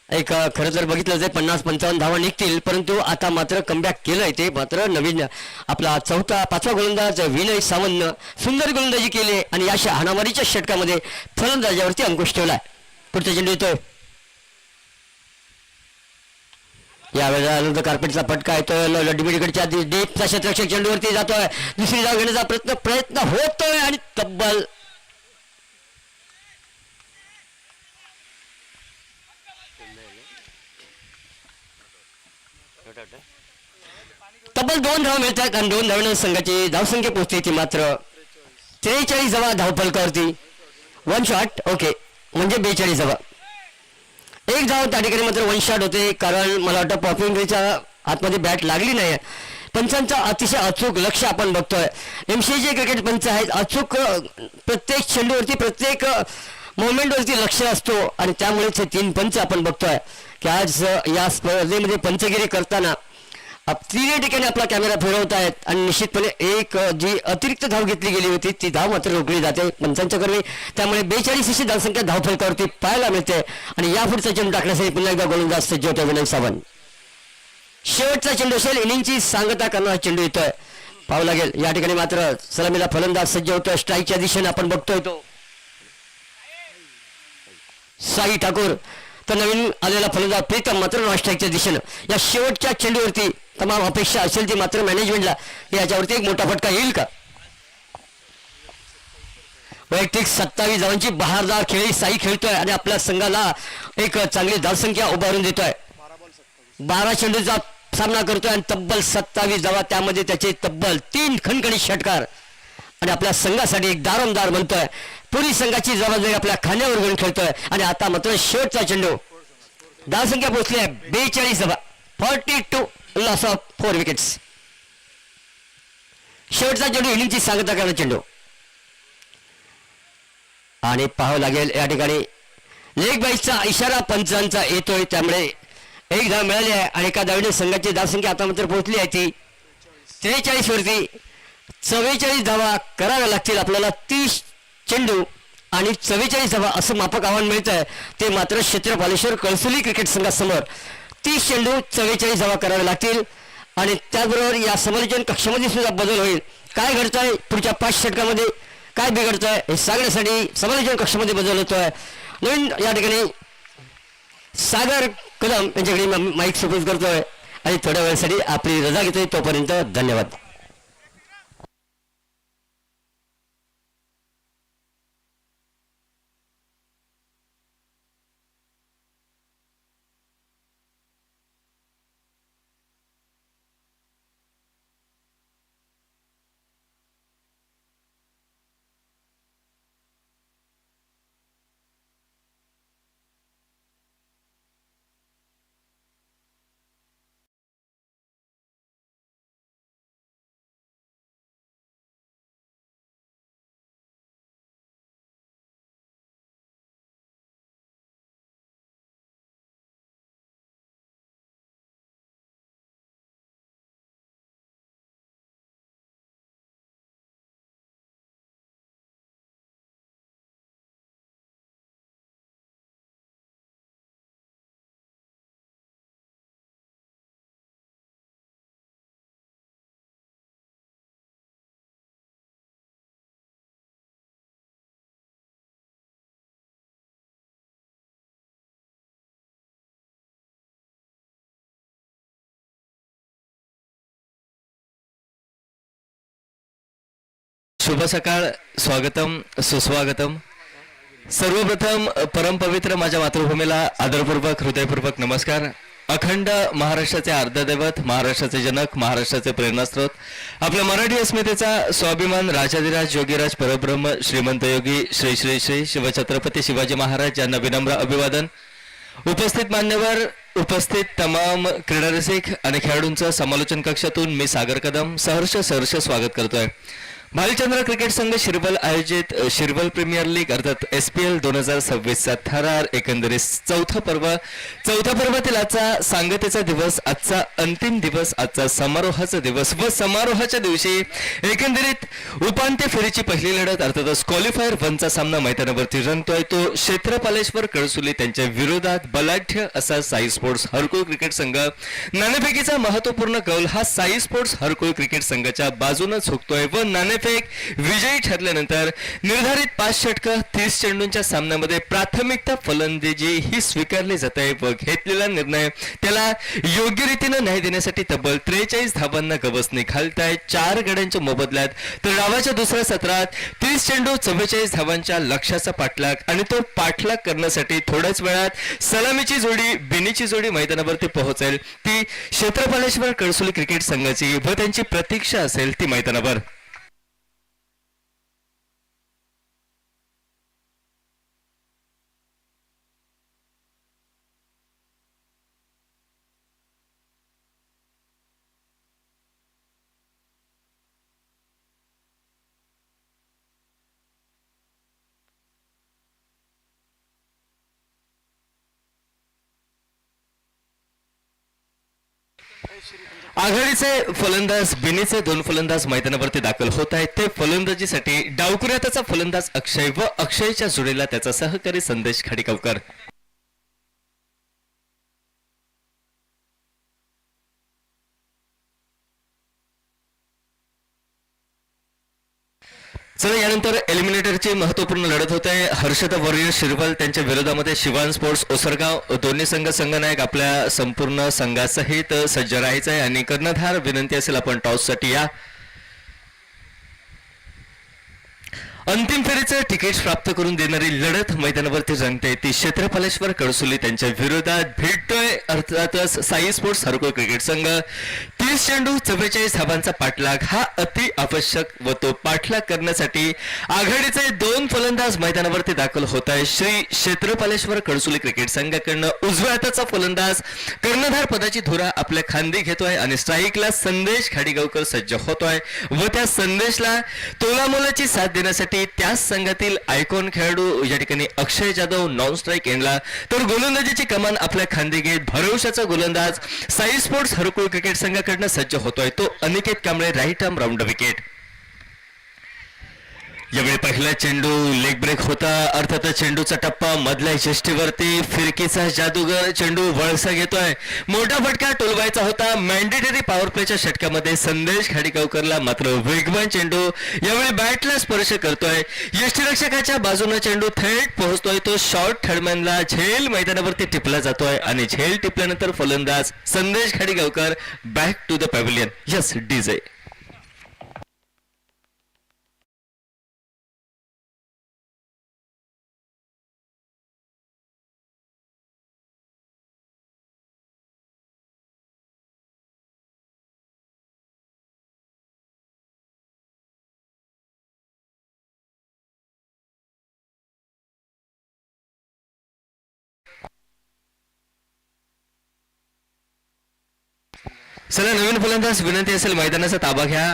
एक खरं जर बघितलं तर 50-55 धावा निघतील परंतु आता मात्र कमबॅक केलंय ते मात्र नवीन आपला 5वा गोलंदाज विनय सावंत सुंदर गोलंदाजी केली आणि या हाणामारीच्या षटकामध्ये फलंदाजावरती अंकुश ठेवलाय. पुढचा चेंडू येतोय यावेळेला आनंद कार्पेटचा फटका येतोय. डिमिडीकडच्या डीपचा क्षेत्ररक्षक चेंडूवरती जातोय. दुसरी धाव घेण्याचा प्रयत्न होतोय आणि तब्बल तब्बल 2 धावा मिळत आहेत आणि 2 धावण्याच्या संघाची धावसंख्या पोहोचते ती मात्र 43 धावा धावफलकावरती. 1 शॉट ओके म्हणजे 42 धावा. 1 धाव त्या ठिकाणी मात्र 1 शॉट होते कारण मला वाटतं पॉपिंगच्या आतमध्ये बॅट लागली नाही. पंचांचा अतिशय अचूक लक्ष आपण बघतोय. MCG क्रिकेट पंच आहेत. अचूक प्रत्येक चेंडूवरती प्रत्येक मोमेंटवरती लक्ष असतो आणि त्यामुळेच हे 3 पंच आपण बघतोय की आज या स्पर्धेमध्ये पंचगिरी करताना 3 ठिकाणी आपला कॅमेरा फिरवत आहेत आणि निश्चितपणे एक जी अतिरिक्त धाव घेतली गेली होती ती धाव मात्र रोखली जाते पंचांच्या कर्मी. त्यामुळे 42 अशी धावसंख्या धावफलकावरती पाहायला मिळते आणि यापुढचा चेंडू टाकण्यासाठी पुन्हा एकदा गोलंदाज सज्ज होतो विनय सावंत. शेवटचा चेंडू असेल. इनिंगची सांगता करणारा चेंडू येतोय पाहावं लागेल. या ठिकाणी मात्र सलामीला फलंदाज सज्ज होतोय. स्ट्राईकच्या दिशेने आपण बघतोय तो साई ठाकूर. तर नवीन आलेला फलंदाज प्रीतम मात्र नॉन स्ट्राईकच्या दिशेनं. या शेवटच्या चेंडूवरती तमाम अपेक्षा असेल ती मात्र मॅनेजमेंटला याच्यावरती एक मोठा फटका येईल का. वैयक्तिक 27 धावांची बहारदार खेळी साई खेळतोय आणि आपल्या संघाला एक चांगली धावसंख्या उभारून देतोय. 12 चेंडूचा सामना करतोय आणि तब्बल 27 धावा त्यामध्ये त्याचे तब्बल 3 खणखणीत षटकार आणि आपल्या संघासाठी एक दारोमदार बनतोय. पुरी संघाची जबाबदारी आपल्या खांद्यावर घेऊन खेळतोय आणि आता मात्र शेवटचा चेंडू. धावसंख्या पोहोचली आहे 42 धावा. 42 लॉस ऑफ 4 विकेट्स. शेवटचा चेंडू इनिंगची सांगता करणारा चेंडू आणि पाहावं लागेल या ठिकाणी लेग बाईसचा इशारा पंचांचा येतोय. त्यामुळे 1 धाव मिळाली आहे आणि एका धावने संघाची धावसंख्या आता मात्र पोहोचली आहे ती 43 वरती. 44 धावा कराव्या लागतील आपल्याला. 30 चेंडू आणि 44 धावा असं माफक आव्हान मिळत आहे ते मात्र क्षेत्रपालेश्वर कळसुली क्रिकेट संघासमोर. 30 चेंडू 44 धावा कराव्या लागतील आणि त्याचबरोबर या समालोचन कक्षामध्ये सुद्धा बदल होईल. काय घडतंय पुढच्या 5 षटकामध्ये काय बिघडतंय हे सांगण्यासाठी समालोचन कक्षामध्ये बदल होतोय. नवीन या ठिकाणी सागर कदम यांच्याकडे माईक सपोज करतोय आणि थोड्या वेळासाठी आपली रजा घेतोय. तोपर्यंत धन्यवाद. शुभ सकाळ. स्वागतम सुस्वागतम. सर्वप्रथम परमपवित्र माझ्या मातृभूमीला आदरपूर्वक हृदयपूर्वक नमस्कार. अखंड महाराष्ट्राचे अर्धदैवत, महाराष्ट्राचे जनक, महाराष्ट्राचे प्रेरणास्रोत, आपल्या मराठी अस्मितेचा स्वाभिमान, राजाधिराज योगीराज परब्रह्म श्रीमंत योगी श्री श्री श्री शिवछत्रपती शिवाजी महाराज यांना विनम्र अभिवादन. उपस्थित मान्यवर, उपस्थित तमाम क्रीडारसिक आणि खेळाडूंचं समालोचन कक्षातून मी सागर कदम सहर्ष स्वागत करतोय. भालचंद्र क्रिकेट संघ शिरवल आयोजित शिरवल प्रीमियर लीग अर्थात SPL 2026चा थरार एकंदरीत चौथा पर्वातील आजचा सांगतेचा दिवस, आजचा अंतिम दिवस, आजचा समारोहाचा दिवस व समारोहाच्या दिवशी एकंदरीत उपांत्य फेरीची पहिली लढत अर्थातच क्वालिफायर 1चा सामना मैदानावरती रंगतोय. तो क्षेत्रपालेश्वर कळसुली त्यांच्या विरोधात बलाढ्य असा साई स्पोर्ट्स हरकुळ क्रिकेट संघ. नाणेफेकीचा महत्वपूर्ण कौल हा साई स्पोर्ट्स हरकुळ क्रिकेट संघाच्या बाजूने झुकतोय व नाणे नाणेफेक विजयी ठरल्यानंतर निर्धारित 5 षटकं 30 चेंडूंच्या सामन्यामध्ये प्राथमिकता फलंदाजी ही स्वीकारली जात आहे व घेतलेला निर्णय त्याला योग्य रीतीनं न्याय देण्यासाठी तब्बल 43 धावांना गवसणी घालताय 4 गड्यांच्या मोबदल्यात. तर डावाच्या दुसऱ्या सत्रात 30 चेंडू 44 धावांच्या लक्ष्याचा पाठलाग आणि तो पाठलाग करण्यासाठी थोड्याच वेळात सलामीची जोडी बिनीची जोडी मैदानावरती पोहोचेल. ती क्षेत्रपालेश्वर कळसुली क्रिकेट संघाची व त्यांची प्रतीक्षा असेल ती मैदानावर. आघाडीचे फलंदाज बिनीचे 2 फलंदाज मैदानावरती दाखल होत आहेत. ते फलंदाजीसाठी डावकुऱ्याचा फलंदाज अक्षय व अक्षयच्या जोडीला त्याचा सहकारी संदेश खाडीगावकर. चला यानंतर एलिमिनेटरची महत्वपूर्ण लढत होत आहे. हर्षद वॉरियर शिरवल त्यांच्या विरोधामध्ये शिवान स्पोर्ट्स ओसरगाव. दोन्ही संघनायक आपल्या संपूर्ण संघासहित सज्ज राहायचं आहे आणि कर्णधार विनंती असेल आपण टॉससाठी या. अंतिम फेरीचं तिकीट प्राप्त करून देणारी लढत मैदानावरती रंगते ती क्षेत्रपालेश्वर कळसुली त्यांच्या विरोधात भेटतोय अर्थातच साई स्पोर्ट्स हरकोळ क्रिकेट संघ. 30 चेंडू 44 धावांचा पाठलाग हा अति आवश्यक व तो पाठलाग करण्यासाठी आघाडीचे 2 फलंदाज मैदानावरती दाखल होत आहे. श्री क्षेत्रपालेश्वर कळसुली क्रिकेट संघाकडनं उजव्या हाताचा फलंदाज कर्णधार पदाची धुरा आपल्या खांदी घेतोय आणि स्ट्राईकला संदेश खाडीगावकर सज्ज होतोय व त्या संदेशला तोलामोलाची साथ देण्यासाठी त्याच संघातील आयकॉन खेळाडू या ठिकाणी अक्षय जाधव नॉन स्ट्राईक एंडला. तर गोलंदाजीची कमान आपल्या खांदी घेत भरवशाचा गोलंदाज साई स्पोर्ट्स हरकुळ क्रिकेट संघाकडनं सज्ज होतोय तो Aniket Kamble right arm round wicket. यावेळी पहिला चेंडू लेग ब्रेक होता अर्थातच चेंडूचा टप्पा मधल्या यष्टीवरती फिरकीचा जादूगर चेंडू वळसा घेतोय. मोठा फटका टोलवायचा होता. मॅन्डेटरी पॉवर प्लेच्या षटकामध्ये संदेश खाडीगावकरला मात्र वेगवान चेंडू यावेळी बॅटला स्पर्श करतोय. यष्टीरक्षकाच्या बाजूने चेंडू थेट पोहोचतोय. तो शॉर्ट थर्डमॅनला झेल मैदानावरती टिपला जातोय आणि झेल टिपल्यानंतर फलंदाज Sandesh Khadigaonkar back to the pavilion. Yes DJ. चला नवीन फलंदाज विनंती असेल मैदानाचा ताबा घ्या.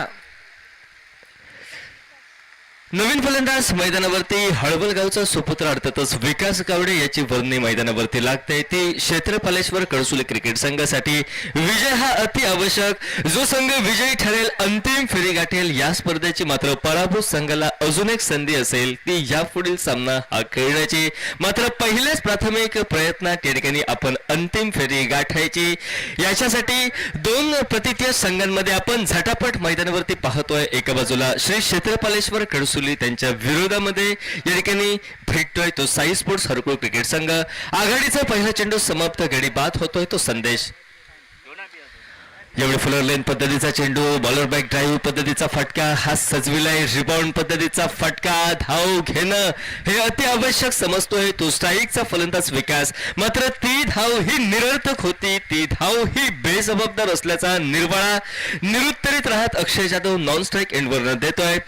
नवीन फलंदाज मैदानावरती हळवलगावचा सुपुत्र अर्थातच विकास गावडे याची वर्णी मैदानावरती लागते. ती क्षेत्रपालेश्वर कळसुली क्रिकेट संघासाठी विजय हा अति आवश्यक. जो संघ विजयी ठरेल अंतिम फेरी गाठेल या स्पर्धेची मात्र पराभूत संघाला अजून एक संधी असेल ती यापुढील सामना हा खेळण्याची. मात्र पहिल्याच प्राथमिक प्रयत्नात या ठिकाणी आपण अंतिम फेरी गाठायची. याच्यासाठी 2 प्रतिथय संघांमध्ये आपण झटापट मैदानावरती पाहतोय. एका बाजूला श्री क्षेत्रपालेश्वर कळसुली त्यांच्या विरोधामध्ये या ठिकाणी भेटतोय तो साई स्पोर्ट्स हरकुळ क्रिकेट संघ. आघाडीचा पहिला चेंडू समाप्त गडी बाद होतोय तो संदेश. यावेळी फुलर लेन पद्धतीचा चेंडू बॉलर बॅक ड्राईव्ह पद्धतीचा फटका हा सजविलाय. रिबाउंड पद्धतीचा फटका धाव घेणं हे अति आवश्यक समजतोय तो स्ट्राईकचा फलंदाज विकास. मात्र ती धाव ही निरर्थक होती. ती धाव ही बेजबाबदार असल्याचा निर्वाळा निरुत्तरित राहत अक्षय जाधव नॉन स्ट्राईक एंडवर देतोय.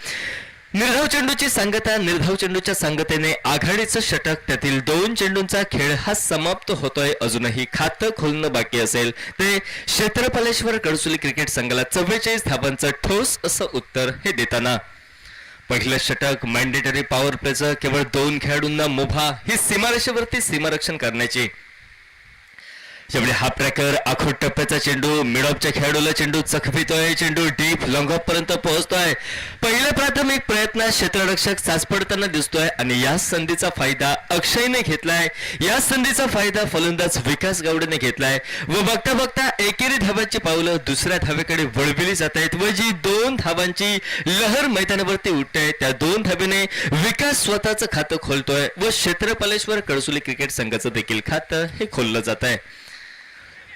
निर्धाव चेंडूची सांगता निर्धाव चेंडूच्या सांगतेने आघाडीचं षटक त्यातील 2 चेंडूंचा खेळ हा समाप्त होतोय. अजूनही खातं खोलणं बाकी असेल ते क्षेत्रपालेश्वर कळसुली क्रिकेट संघाला 44 धावांचं ठोस असं उत्तर हे देताना पहिलं षटक मॅन्डेटरी पॉवर प्लेचं केवळ 2 खेळाडूंना मुभा ही सीमारेषेवरती सीमारक्षण करण्याची. यावेळी हाफ ट्रॅकर आखोट टप्प्याचा चेंडू मिडऑफच्या खेळाडूला चेंडू चकवितोय, चेंडू डीप लॉंग ऑफ पर्यंत पोहोचतोय. पहिल्या प्राथमिक प्रयत्नात क्षेत्ररक्षक साचपडताना दिसतोय आणि या संधीचा फायदा अक्षयने घेतलाय. या संधीचा फायदा फलंदाज विकास गावडेने घेतलाय व बघता बघता एकेरी धावांची पावलं दुसऱ्या धावेकडे वळविली जात आहेत व जी 2 धावांची लहर मैदानावरती उठते त्या 2 धावेने विकास स्वतःचं खातं खोलतोय व क्षेत्रपालेश्वर कळसुली क्रिकेट संघाचं देखील खातं हे खोललं जात आहे.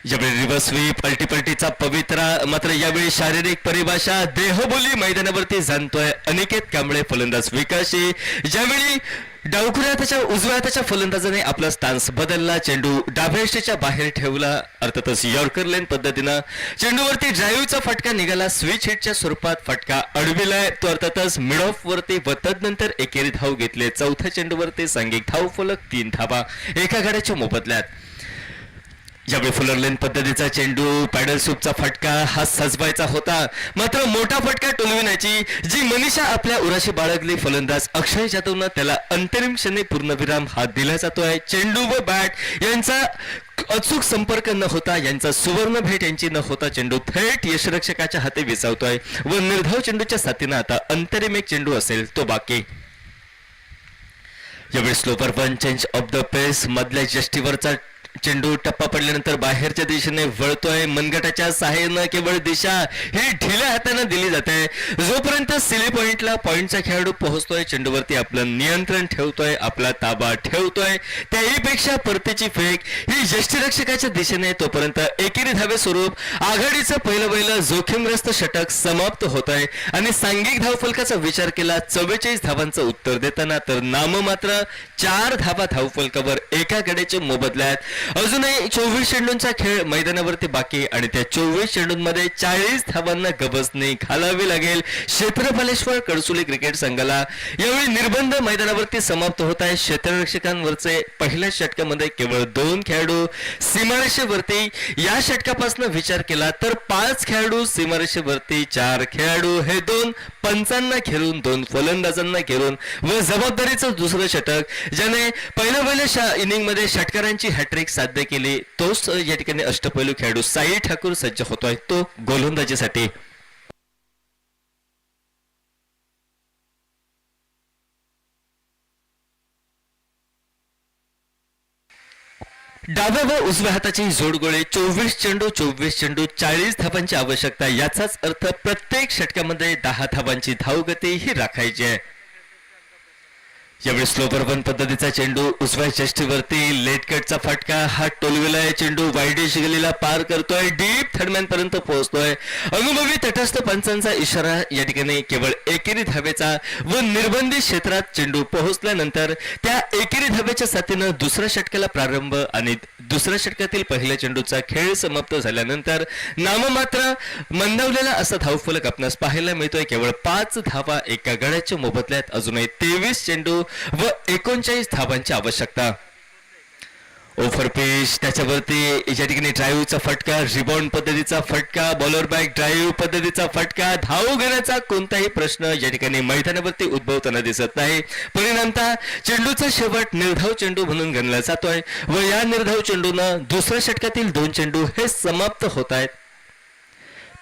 यावेळी रिव्हर्स स्वीप पलटीचा पवित्रा, मात्र यावेळी शारीरिक परिभाषा देहबोली मैदानावरती जाणतोय अनिकेत कांबळे फलंदाज विकासची. ज्यावेळी डावखुऱ्या हाताच्या उजव्या हाताच्या फलंदाजाने आपला स्टान्स बदलला, चेंडू डाव्या यष्टीच्या बाहेर ठेवला, अर्थातच यॉर्कर लेन पद्धतीनं चेंडूवरती ड्राईव्हचा फटका निघाला, स्विच हिटच्या स्वरूपात फटका अडविलाय तो अर्थातच मिड ऑफ वरती व तदनंतर एकेरी धाव घेतले. चौथ्या चेंडूवरती सांघिक धाव फलक 3 धावा एका गाड्याच्या मोबदल्यात. यावेळी फुलर लेन पद्धतीचा चेंडू पॅडल सूपचा फटका हा सजवायचा होता, मात्र मोठा फटका टोलविण्याची जी मनीषा आपल्या उराशी बाळगली फलंदाज अक्षय जाधवनं त्याला अंतरिम क्षणी पूर्णविराम हा दिला जातोय. चेंडू व बॅट यांचा अचूक संपर्क न होता, यांचा सुवर्ण भेट यांची न होता चेंडू थेट यष्टिरक्षकाच्या हाती विसावतोय व निर्धाव चेंडूच्या साथीनं आता अंतरिम एक चेंडू असेल तो बाकी. यावेळी स्लोपर वन चेंज ऑफ द पेस मधल्या यष्टीवरचा चेंडू टप्पा पडल्यानंतर बाहेरच्या दिशेने वळतोय. मनगटाच्या सहाय्यानं केवळ दिशा ही ढिल्या हाताने दिली जाते. जोपर्यंत सिली पॉइंटला पॉइंटचा खेळाडू पोहोचतोय चेंडूवरती आपलं नियंत्रण ठेवतोय, आपला ताबा ठेवतोय, त्याहीपेक्षा परतीची फेक ही यष्टिरक्षकाच्या दिशेने तोपर्यंत एकेरी धावे स्वरूप आघाडीचं पहिलं जोखीमग्रस्त षटक समाप्त होत आहे आणि सांघिक धावफलकाचा विचार केला 44 धावांचं उत्तर देताना तर नाममात्र 4 धावा धावफलकावर एका गड्याच्या मोबदल्यात. अजूनही 24 चेंडूंचा खेळ मैदानावरती बाकी आणि त्या 24 चेंडूंमध्ये 40 धावांना गबसणी घालावी लागेल क्षेत्रपालेश्वर कळसुली क्रिकेट संघाला. यावेळी निर्बंध मैदानावरती समाप्त होत आहे. क्षेत्ररक्षकांवरचे पहिल्या षटकामध्ये केवळ 2 खेळाडू सीमारेषेवरती. या षटकापासून विचार केला तर 5 खेळाडू सीमारेषेवरती, 4 खेळाडू हे 2 पंचांना घेरून 2 फलंदाजांना घेरून व जबाबदारीचं दुसरं षटक ज्याने पहिल्या इनिंग मध्ये षटकारांची हॅट्रिक साध्य केली तोच या ठिकाणी अष्टपैलू खेळाडू साई ठाकूर सज्ज होतोय तो गोलंदाजीसाठी. डाव्या व उजव्या हाताची जोडगोळी 24 चेंडू 40 धावांची आवश्यकता. याचाच अर्थ प्रत्येक षटकामध्ये 10 धावांची धावगती ही राखायची आहे. यावेळी स्लोपर वन पद्धतीचा चेंडू उजव्या यष्टीवरती लेट कटचा फटका हा टोलविलाय. चेंडू वाईडिश गलीला पार करतोय, डीप थर्डमॅन पर्यंत पोहोचतोय. अनुभवी तटस्थ पंचांचा इशारा या ठिकाणी केवळ एकेरी धावेचा व निर्बंधित क्षेत्रात चेंडू पोहोचल्यानंतर त्या एकेरी धावेच्या साथीनं दुसऱ्या षटकाला प्रारंभ आणि दुसऱ्या षटकातील पहिल्या चेंडूचा खेळ समाप्त झाल्यानंतर नाममात्र मंदावलेला असा धावफलक आपणास पाहायला मिळतोय. केवळ 5 धावा एका गड्याच्या मोबदल्यात अजूनही 23 चेंडू व 39 धावांची आवश्यकता. ओव्हर पिच त्याच्यावरती या ठिकाणी ड्राईव्हचा फटका, रिबाउंड पद्धतीचा फटका, बॉलर बॅक ड्राईव्ह पद्धतीचा फटका. धाव घेण्याचा कोणताही प्रश्न या ठिकाणी मैदानावरती उद्भवताना दिसत नाही. परिणामतः चेंडूचा शेवट निर्धाव चेंडू म्हणून गणला जातोय व या निर्धाव चेंडूनं दुसऱ्या षटकातील 2 चेंडू हे समाप्त होत आहेत.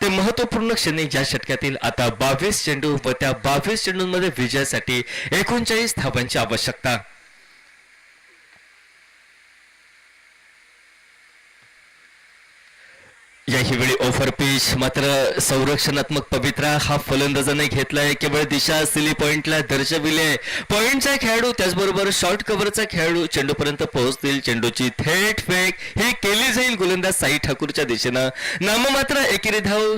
ते महत्वपूर्ण क्षणी ज्या षटकातील आता 22 चेंडू व त्या 22 चेंडूंमध्ये विजयासाठी 39 धावांची आवश्यकता. याही वेळी ओव्हर पिच मात्र संरक्षणात्मक पवित्रा हा फलंदाजाने घेतलाय. केवळ दिशा सिली पॉइंटला दर्शविले. पॉइंटचा खेळाडू त्याचबरोबर शॉर्ट कव्हरचा खेळाडू चेंडूपर्यंत पोहोचतील. चेंडूची थेट फेक ही केली जाईल गोलंदाज साई ठाकूरच्या दिशेनं. नाममात्र एकेरी धाव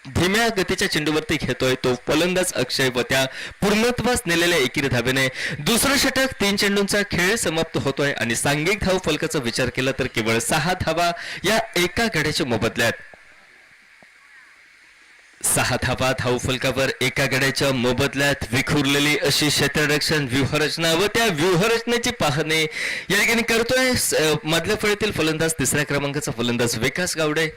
धीम्या गतीच्या चेंडूवरती घेतोय तो फलंदाज अक्षय व त्या पूर्णत्वास नेलेल्या एकेरी धावेने दुसरं षटक 3 चेंडूंचा खेळ समाप्त होतोय आणि सांघिक धाव फलकाचा विचार केला तर केवळ 6 धावा या एका गड्याच्या मोबदल्यात. 6 धावा धाव फलकावर एका गड्याच्या मोबदल्यात विखुरलेली अशी क्षेत्ररक्षण व्यूहरचना व त्या व्यूहरचनेची पाहणी या ठिकाणी करतोय मधल्या फळीतील फलंदाज 3ऱ्या क्रमांकाचा फलंदाज विकास गावडे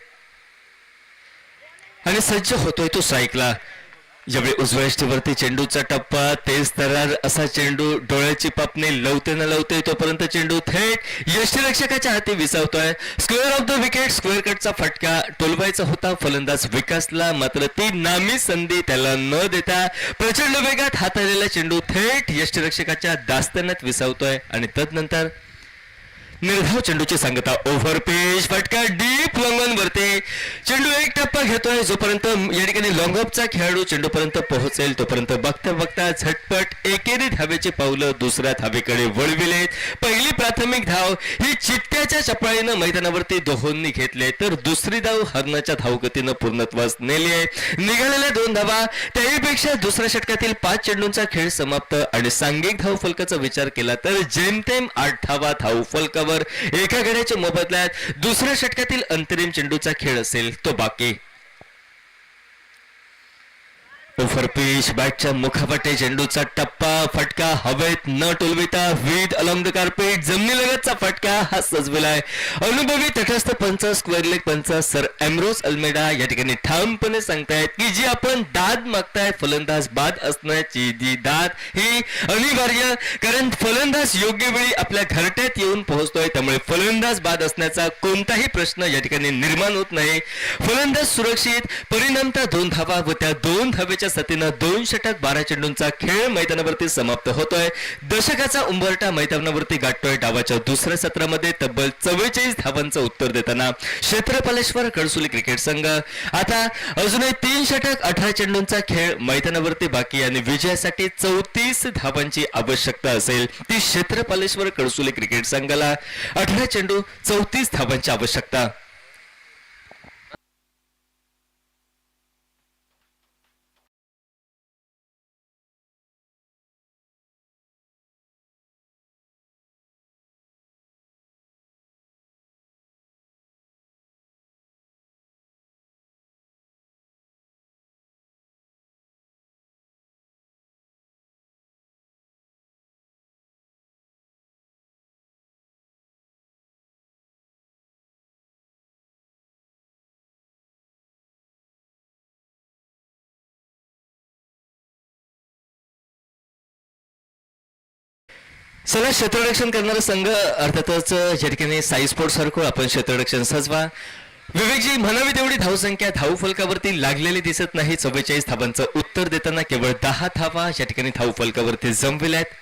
आणि सज्ज होतोय तो स्ट्राईकला. ज्यावेळी उजव्या यष्टीवरती चेंडूचा टप्पा, तेज तरार असा चेंडू डोळ्याची पापणी लवते न लवते तोपर्यंत चेंडू थेट यष्टीरक्षकाच्या हाती विसावतोय. Square off the wicket, square कटचा फटका टोलवायचा होता फलंदाज विकासला, मात्र ती नामी संधी त्याला न देता प्रचंड वेगात हाताळलेला चेंडू थेट यष्टीरक्षकाच्या दास्तानात विसावतोय आणि तदनंतर निर्धाव चेंडूची सांगता. ओव्हर पेज फटका डीप लॉंग वरती चेंडू एक टप्पा घेतोय. जोपर्यंत या ठिकाणी लॉंगअपचा खेळाडू चेंडूपर्यंत पोहोचेल तोपर्यंत बघता बघता झटपट एकेरी धावेची पावलं दुसऱ्या धावेकडे वळविलेत. पहिली प्राथमिक धाव ही चिट्ट्याच्या चपळाईनं मैदानावरती दोहोंनी घेतले, तर दुसरी धाव हरणाच्या धावगतीनं पूर्णत्वास नेली आहे. निघालेल्या 2 धावा त्याहीपेक्षा दुसऱ्या षटकातील 5 चेंडूंचा खेळ समाप्त आणि सांघिक धाव फलकाचा विचार केला तर जेमतेम 8 धावा धाव फलकावर एका गड्याच्या मोबदल्यात दुसऱ्या षटकातील अंतरिम चेंडूचा खेळ असेल तो बाकी. ओव्हर पिच बॅटच्या मुखापाटे चेंडूचा टप्पा, फटका हवेत न टोलविता विथ अलॉंग द कार्पेट जमिनीलगतचा फटका हा सजविलाय. अनुभवी तटस्थ पंच, स्क्वेअर लेग पंच सर एम्ब्रोस अल्मेडा या ठिकाणी ठामपणे सांगतायत की जी आपण दाद मागताय फलंदाज बाद असण्याची जी दाद ही अनिवार्य, कारण फलंदाज योग्य वेळी आपल्या घरट्यात येऊन पोहोचतोय, त्यामुळे फलंदाज बाद असण्याचा कोणताही प्रश्न या ठिकाणी निर्माण होत नाही. फलंदाज सुरक्षित, परिणामता 2 धावा व त्या 2 धावेच्या साथीनं 2 षटक 12 चेंडूंचा खेळ मैदानावरती समाप्त होतोय. दशकाचा उंबरठा मैदानावरती गाठतोय. डावाच्या दुसऱ्या सत्रामध्ये तब्बल 44 धावांचं उत्तर देताना क्षेत्रपालेश्वर कळसुली क्रिकेट संघ. आता अजूनही 3 षटक 18 चेंडूंचा खेळ मैदानावरती बाकी आणि विजयासाठी 34 धावांची आवश्यकता असेल ती क्षेत्रपालेश्वर कळसुली क्रिकेट संघाला. 18 चेंडू 34 धावांची आवश्यकता. चला, क्षेत्ररक्षण करणारा संघ अर्थातच या ठिकाणी साई स्पोर्ट सर्कल आपण क्षेत्ररक्षण सजवा. विवेकजी, म्हणावी तेवढी धावसंख्या धाव फलकावरती लागलेली दिसत नाही. 44 धावांचं उत्तर देताना केवळ 10 धावा या ठिकाणी धाव फलकावरती जमविल्यात.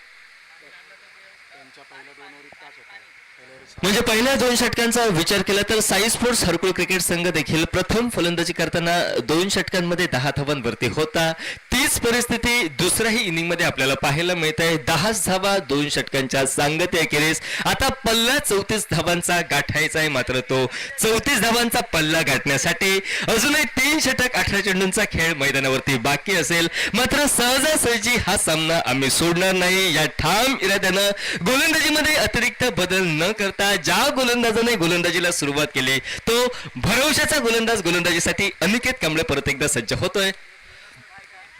म्हणजे पहिल्या 2 षटकांचा विचार केला तर साई स्पोर्ट्स हरकुळ क्रिकेट संघ देखील प्रथम फलंदाजी करताना 2 षटकांमध्ये 10 धावांवरती होता. तीच परिस्थिती दुसऱ्याही इनिंग मध्ये आपल्याला पाहायला मिळत आहे. 10 धावा 2 षटकांच्या सांगते अखेरीस आता पल्ला 34 धावांचा गाठायचा आहे. मात्र तो 34 धावांचा पल्ला गाठण्यासाठी अजूनही 3 षटक 18 चेंडूंचा खेळ मैदानावरती बाकी असेल. मात्र सहजासहजी हा सामना आम्ही सोडणार नाही या ठाम इराद्यानं गोलंदाजीमध्ये अतिरिक्त बदल न करता ज्या गोलंदाजाने गोलंदाजीला सुरुवात केली तो भरवशाचा गोलंदाज गोलंदाजीसाठी अनिकेत कांबळे परत एकदा सज्ज होतोय.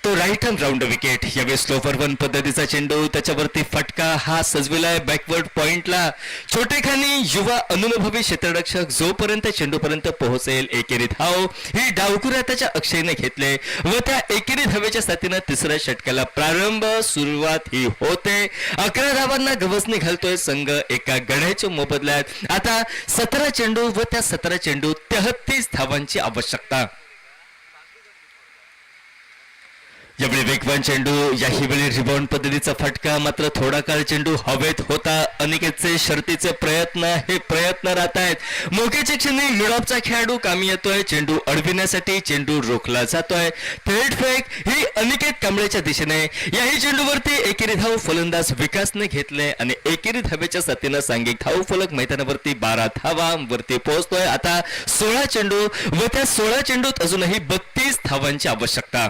तो राईट हँड राऊंड विकेट. यावेळी स्लोवर 1 पद्धतीचा चेंडू, त्याच्यावरती फटका हा सजविलाय बॅकवर्ड पॉइंटला. छोटेखानी युवा अनुभवी क्षेत्ररक्षक जोपर्यंत चेंडूपर्यंत पोहोचेल एकेरी धाव ही डावकुऱ्या त्याच्या अक्षयने घेतले व त्या एकेरी धावेच्या साथीनं तिसऱ्या षटकाला प्रारंभ सुरुवात ही होते. 11 धावांना गवसणी घालतोय संघ एका गड्याच्या मोबदल्यात. आता 17 चेंडू व त्या 17 चेंडू 33 धावांची आवश्यकता. यावेळी वेगवान चेंडू, याही वेळी रिबाउंड पद्धतीचा फटका. मात्र थोडा काळ चेंडू हवेत होता. अनिकेतचे शर्तीचे प्रयत्न हे प्रयत्न राहत आहेत. मोक्याच्या क्षणी मिडऑफचा खेळाडू कामी येतोय. चेंडू अडविण्यासाठी चेंडू रोखला जातोय. थेट फेक ही अनिकेत कांबळेच्या दिशेने. याही चेंडूवरती एकेरी धाव फलंदाज विकासने घेतले आणि एकेरी धावेच्या साथीनं सांघिक धाव फलक मैदानावरती 12 धावांवरती पोहोचतोय. आता 16 चेंडू व त्या 16 चेंडूत अजूनही 32 धावांची आवश्यकता.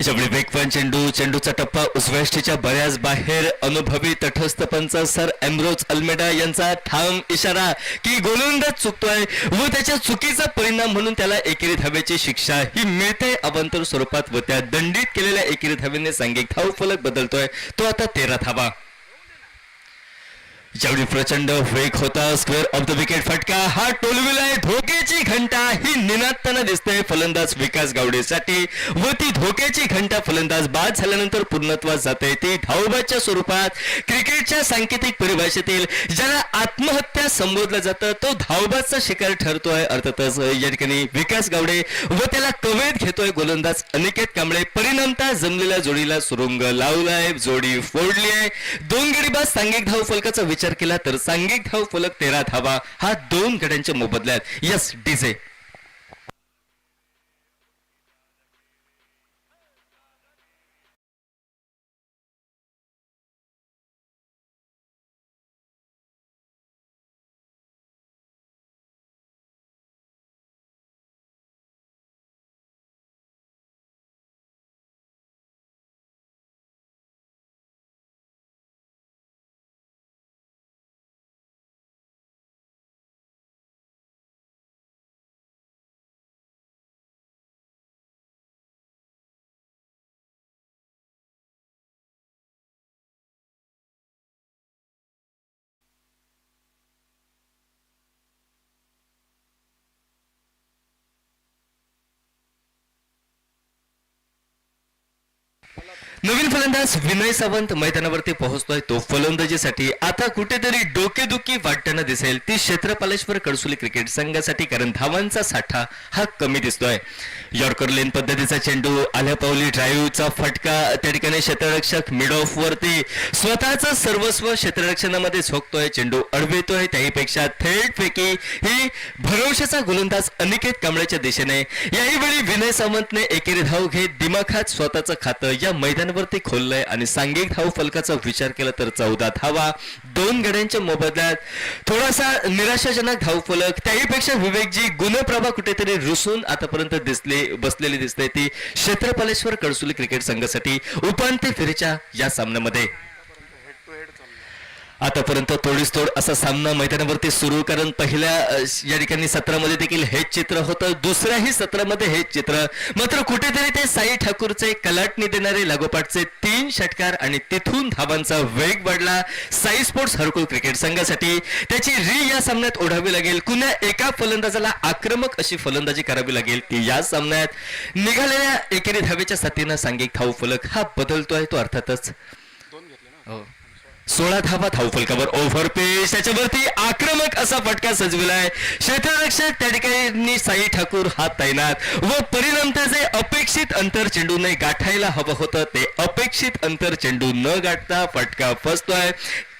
यावेळी वेगवान चेंडू, चेंडूचा टप्पा उजव्याष्टीच्या बऱ्याच बाहेर. अनुभवी तटस्थ पंच सर एम्ब्रोस अल्मेडा यांचा ठाम इशारा की गोलंदाज चुकतोय व त्याच्या चुकीचा परिणाम म्हणून त्याला एकेरी धावेची शिक्षा ही मिळते अवांतर स्वरूपात व त्या दंडित केलेल्या एकेरी धावेने सांघिक धाव फलक बदलतोय. तो आता 13 धावा. ज्यावेळी प्रचंड वेग होता, स्क्वेअर ऑफ द विकेट फटका हा टोलविलाय, धोक्याची घंटा ही निनादताना दिसते फलंदाज विकास गावडेसाठी व ती धोक्याची घंटा फलंदाज बाद झाल्यानंतर पूर्णत्वास जाते ती धावबादच्या स्वरूपात. क्रिकेटच्या सांकेतिक परिभाषेतील ज्याला आत्महत्या संबोधलं जातं तो धावबादचा शिकार ठरतोय. अर्थातच या ठिकाणी विकास गावडे व त्याला कवेत घेतोय गोलंदाज अनिकेत कांबळे. परिणामता जमलेल्या जोडीला सुरुंग लावलाय, जोडी फोडली आहे. 2 गडी बाद सांघिक धाव फलकाचा विचार केला तर सांघिक धाव फलक 13 धावा हा 2 गड्यांच्या मोबदल्यात. Yes DJ. नवीन फलंदाज विनय सावंत मैदानावरती पोहोचतोय. तो फलंदाजीसाठी आता कुठेतरी डोकेदुखी वाटताना दिसेल ती क्षेत्रपालेश्वर कडसुली क्रिकेट संघासाठी, कारण धावांचा साठा हा कमी दिसतोय. यॉर्कर लेन पद्धतीचा चेंडू, आल्या पावली ड्राईव्हचा फटका, त्या ठिकाणी क्षेत्ररक्षक मिड ऑफ वरती स्वतःच सर्वस्व क्षेत्ररक्षणामध्ये झोकतोय, चेंडू अडवितोय. त्याहीपेक्षा थेट फेकी ही भरवशाचा गोलंदाज अनिकेत कांबळेच्या दिशेने. याही वेळी विनय सावंतने एकेरी धाव घेत दिमाखात स्वतःचं खातं या मैदानावरती खोललंय आणि सांघिक धाव फलकाचा विचार केला तर 14 धावा 2 गड्यांच्या मोबदल्यात. थोडासा निराशाजनक धाव फलक. त्याहीपेक्षा विवेकजी गुणप्रभा कुठेतरी रुसून आतापर्यंत बसलेली दिसते ती क्षेत्रपालेश्वर कडसुली क्रिकेट संघासाठी उपांत्य फेरीच्या या सामन्यामध्ये. आतापर्यंत थोडीच तोड असा सामना मैदानावरती सुरू, कारण पहिल्या या ठिकाणी सत्रामध्ये देखील हेच चित्र होतं, दुसऱ्याही सत्रामध्ये हेच चित्र. मात्र कुठेतरी ते साई ठाकूरचे कलाटणी देणारे लागोपाठचे 3 षटकार आणि तिथून धावांचा वेग वाढला साई स्पोर्ट्स हरकुल क्रिकेट संघासाठी. त्याची या सामन्यात ओढावी लागेल. कुण्या एका फलंदाजाला आक्रमक अशी फलंदाजी करावी लागेल ती या सामन्यात. निघालेल्या एकेरी धावेच्या साथीनं सांघिक धाव फलक हा बदलतोय. तो अर्थातच 16 धावा धावफलकावर ओव्हर पेस, त्याच्यावरती आक्रमक असा फटका सजविलाय. क्षेत्ररक्षक त्या ठिकाणी साई ठाकूर हा तैनात व परिणामतः जे अपेक्षित अंतर चेंडूने गाठायला हवं होतं ते अपेक्षित अंतर चेंडू न गाठता फटका फसतोय.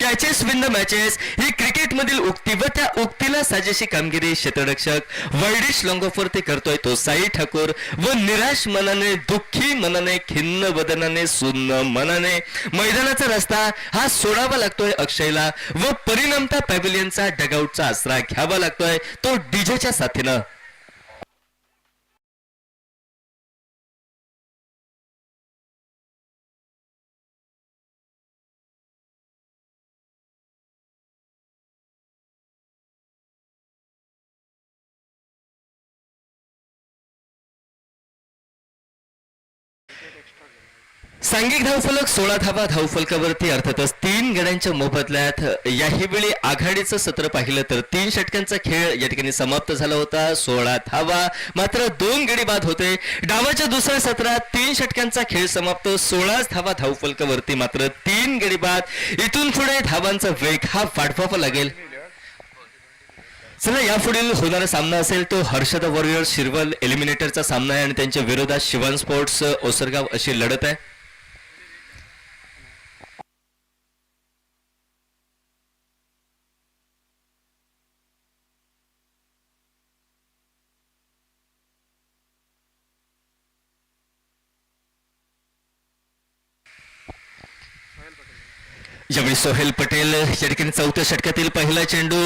कॅचेस विन द मॅचेस ही क्रिकेटमधील उक्ती व त्या उक्तीला साजेशी कामगिरी क्षेत्ररक्षक वाईडिश लॉंग ऑफ वरती करतोय तो साई ठाकूर. व निराश मनाने, दुःखी मनाने, खिन्न बदनाने, सुन्न मनाने मैदानाचा रस्ता हा सोडावा लागतोय अक्षयला व परिणामता पॅव्हिलियनचा डगआउटचा आसरा घ्यावा लागतोय तो डीजेच्या साथीनं. सांघिक धावफलक 16 धावा धावफलकावरती. अर्थातच 3 गड्यांच्या मोबदल्यात. याही वेळी आघाडीचं सत्र पाहिलं तर 3 षटकांचा खेळ या ठिकाणी समाप्त झाला होता. 16 धावा मात्र 2 गडी बाद होते. डावाच्या दुसऱ्या सत्रात 3 षटकांचा खेळ समाप्त, 16 धावा धावफलकावरती मात्र 3 गडी बाद. इथून पुढे धावांचा वेग हा वाढवावा लागेल. चला, यापुढील होणारा सामना असेल तो हर्षद वॉरियर्स शिरवल एलिमिनेटरचा सामना आहे आणि त्यांच्या विरोधात शिवन स्पोर्ट्स ओसरगाव अशी लढत आहे. यावेळी सोहेल पटेल या ठिकाणी 4थ्या षटकातील पहिला चेंडू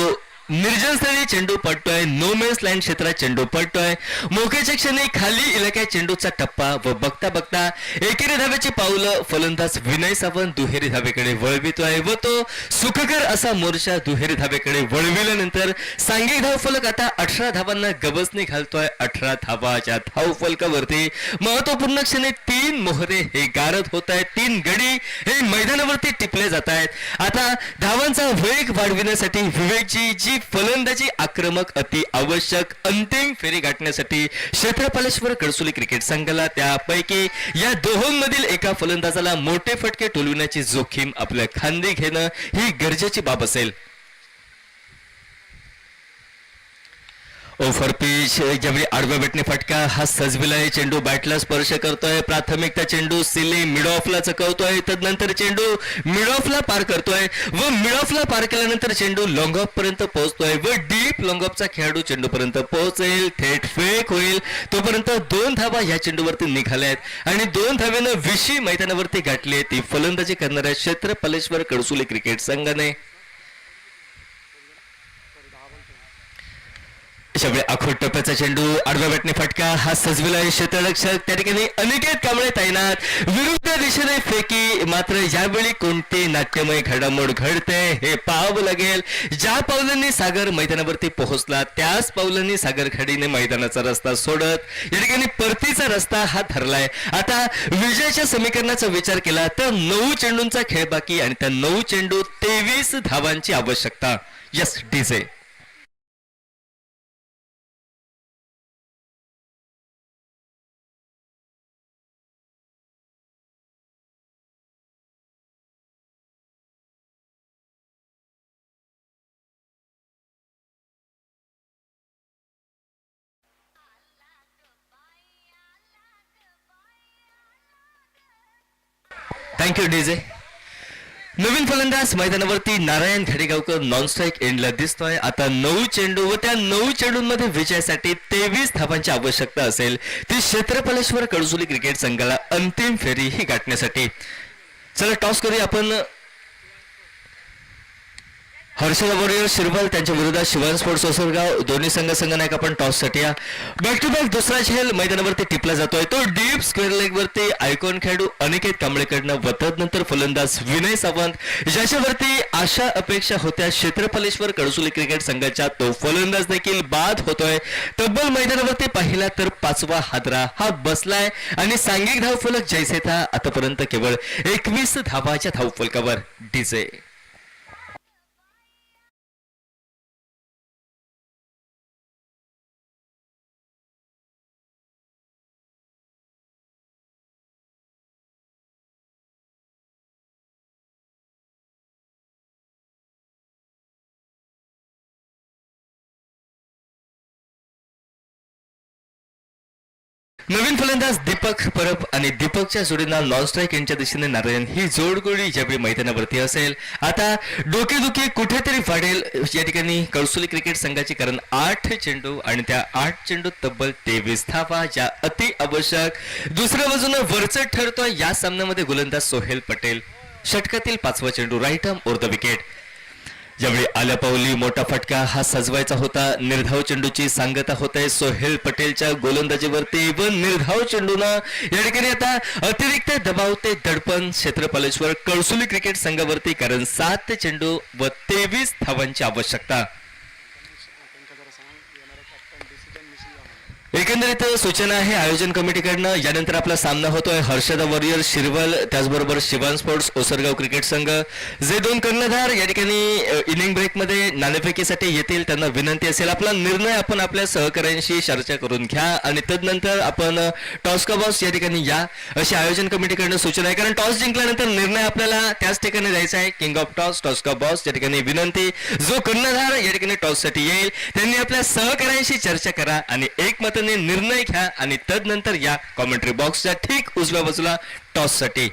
निर्जन स्थळी चेंडू पडतोय, नो मेन्स लँड क्षेत्रात चेंडू पडतोय, मोक्याच्या क्षणी खाली इलाक्यात चेंडूचा टप्पा व बघता बघता एकेरी धावेची पावलं फलंदाज विनय सावंत दुहेरी धावेकडे वळवितोय व तो सुखकर असा मोर्चा दुहेरी धावेकडे वळविल्यानंतर सांघिक धाव फलक आता 18 धावांना गवसणी घालतोय. 18 धावाच्या धाव फलकावरती महत्वपूर्ण क्षणी 3 मोहरे हे गारद होत आहेत, 3 गडी हे मैदानावरती टिपले जात आहेत. आता धावांचा वेग वाढविण्यासाठी विवेकजी जी फलंदाजी आक्रमक अति आवश्यक अंतिम फेरी गाठण्यासाठी क्षेत्रपालेश्वर कडसुली क्रिकेट संघाला त्यापैकी या दोहोंमधील एका फलंदाजाला मोठे फटके टोलविण्याची जोखीम आपल्या खांदी घेणं ही गरजेची बाब असेल. ओव्हर पिच ज्यावेळी आडव्या बॅटने फटका हा सजविलाय, चेंडू बॅटला स्पर्श करतोय, प्राथमिकता चेंडू सिले मिड ऑफला चकवतोय, तदनंतर चेंडू मिड ऑफला पार करतोय व मिड ऑफला पार केल्यानंतर चेंडू लॉंग ऑफ पर्यंत पोहोचतोय व डीप लॉंग ऑफचा खेळाडू चेंडू पर्यंत पोहोचेल, थेट फेक होईल. तोपर्यंत 2 धावा या चेंडूवरती निघाल्यात आणि 2 धावेनं विशी मैदानावरती गाठली. ती फलंदाजी करणाऱ्या क्षेत्रपालेश्वर कडसुली क्रिकेट संघाने त्यावेळी आखोड टप्प्याचा चेंडू आडव्या बॅटने फटका हा सजविलाय, क्षेत्ररक्षक त्या ठिकाणी अनिकेत कांबळे तैनात, विरुद्ध दिशेने फेकी. मात्र यावेळी कोणते नाट्यमय घडामोड घडते हे पाहावं लागेल. ज्या पावलांनी सागर मैदानावरती पोहोचला त्याच पावलांनी सागर खाडीने मैदानाचा रस्ता सोडत या ठिकाणी परतीचा रस्ता हा ठरलाय. आता विजयाच्या समीकरणाचा विचार केला तर 9 चेंडूंचा खेळ बाकी आणि त्या 9 चेंडू 23 धावांची आवश्यकता. Yes DJ. Thank you DJ. नवीन फलंदाज मैदानावरती नारायण घाडेगावकर नॉन स्ट्राईक एंडला दिसतोय. आता 9 चेंडू व त्या 9 चेंडूंमध्ये विजयासाठी 23 धावांची आवश्यकता असेल. ती क्षेत्रपालेश्वर कडसुली क्रिकेट संघाला अंतिम फेरी ही गाठण्यासाठी. चला टॉस करूया आपण. हर्षद वॉरियर शिरवल त्यांच्या विरोधात शिवान स्पोर्ट्स ओसरगाव दोन्ही संघनायक आपण टॉससाठी या. बॅक टू बॅक दुसरा झेल मैदानावरती टिपला जातोय. तो डीप स्क्वेअर लेग वरती आयकॉन खेळाडू अनिकेत कांबळेकडनं व तदनंतर फलंदाज विनय सावंत ज्याच्यावरती आशा अपेक्षा होत्या क्षेत्रपालेश्वर कडसुली क्रिकेट संघाच्या तो फलंदाज देखील बाद होतोय. तब्बल मैदानावरती पाहिला तर 5वा हादरा हा बसलाय आणि सांघिक धाव फलक जैसे था आतापर्यंत केवळ 21 धावाच्या धाव फलकावर. डीजे. नवीन फलंदाज दीपक परब आणि दीपकच्या जोडीनं नॉन स्ट्राईक यांच्या दिशेने नारायण ही जोडगोळी ज्यावेळी मैदानावरती असेल. आता डोकेदुखी कुठेतरी वाढेल या ठिकाणी कडसुली क्रिकेट संघाची, कारण 8 चेंडू आणि त्या 8 चेंडू तब्बल 23 धावा ज्या अति आवश्यक. दुसऱ्या बाजूनं वरचढ ठरतोय या सामन्यामध्ये गोलंदाज सोहेल पटेल. षटकातील 5वा चेंडू right arm over the wicket. ज्यावेळी आल्या पावली मोठा फटका हा सजवायचा होता. निर्धाव चेंडूची सांगता होते सोहेल पटेलच्या गोलंदाजीवरती व निर्धाव चेंडूनं या ठिकाणी आता अतिरिक्त दबाव ते दडपण क्षेत्रपालेश्वर कडसुली क्रिकेट संघावरती, कारण 7 चेंडू व 23 धावांची आवश्यकता. एकंदरीत सूचना आहे आयोजन कमिटीकडनं. यानंतर आपला सामना होतोय हर्षद वॉरियर शिरवल त्याचबरोबर शिवान स्पोर्ट्स ओसरगाव क्रिकेट संघ. जे 2 कर्णधार या ठिकाणी इनिंग ब्रेकमध्ये नाणेफेकीसाठी येतील त्यांना विनंती असेल आपला निर्णय आपण आपल्या सहकाऱ्यांशी चर्चा करून घ्या आणि तदनंतर आपण टॉस का बॉस या ठिकाणी या, अशी आयोजन कमिटीकडनं सूचना आहे. कारण टॉस जिंकल्यानंतर निर्णय आपल्याला त्याच ठिकाणी द्यायचा आहे. किंग ऑफ टॉस टॉस का बॉस या ठिकाणी विनंती. जो कर्णधार या ठिकाणी टॉससाठी येईल त्यांनी आपल्या सहकाऱ्यांशी चर्चा करा आणि एकमत निर्णय घ्या आणि तदनंतर या कॉमेंट्री बॉक्सच्या ठीक उजव्या बाजूला टॉससाठी.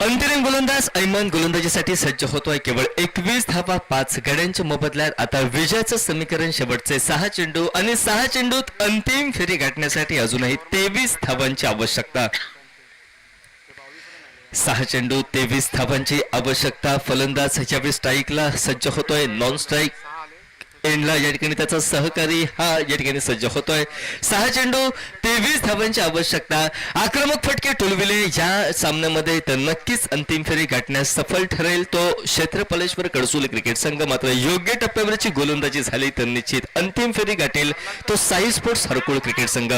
अंतरिम गोलंदाज ऐमान गोलंदाजीसाठी सज्ज होतोय. केवळ 21 धावा 5 गड्यांच्या मोबदल्यात आता विजयाचं समीकरण शेवटचे 6 चेंडू आणि 6 चेंडूत अंतिम फेरी गाठण्यासाठी अजूनही 23 धावांची आवश्यकता. 6 चेंडू 23 धावांची आवश्यकता. फलंदाज यावेळी स्ट्राईकला सज्ज होतोय. नॉन स्ट्राईक एंडला या ठिकाणी त्याचा सहकारी हा या ठिकाणी सज्ज होतोय. 6 चेंडू 23 धावांची आवश्यकता. आक्रमक फटके टोलविले या सामन्यामध्ये तर नक्कीच अंतिम फेरी गाठण्यास सफल ठरेल तो क्षेत्रपालेश्वर कडसुले क्रिकेट संघ. मात्र योग्य टप्प्यावरची गोलंदाजी झाली तर निश्चित अंतिम फेरी गाठेल तो साई स्पोर्ट्स हरकुळ क्रिकेट संघ.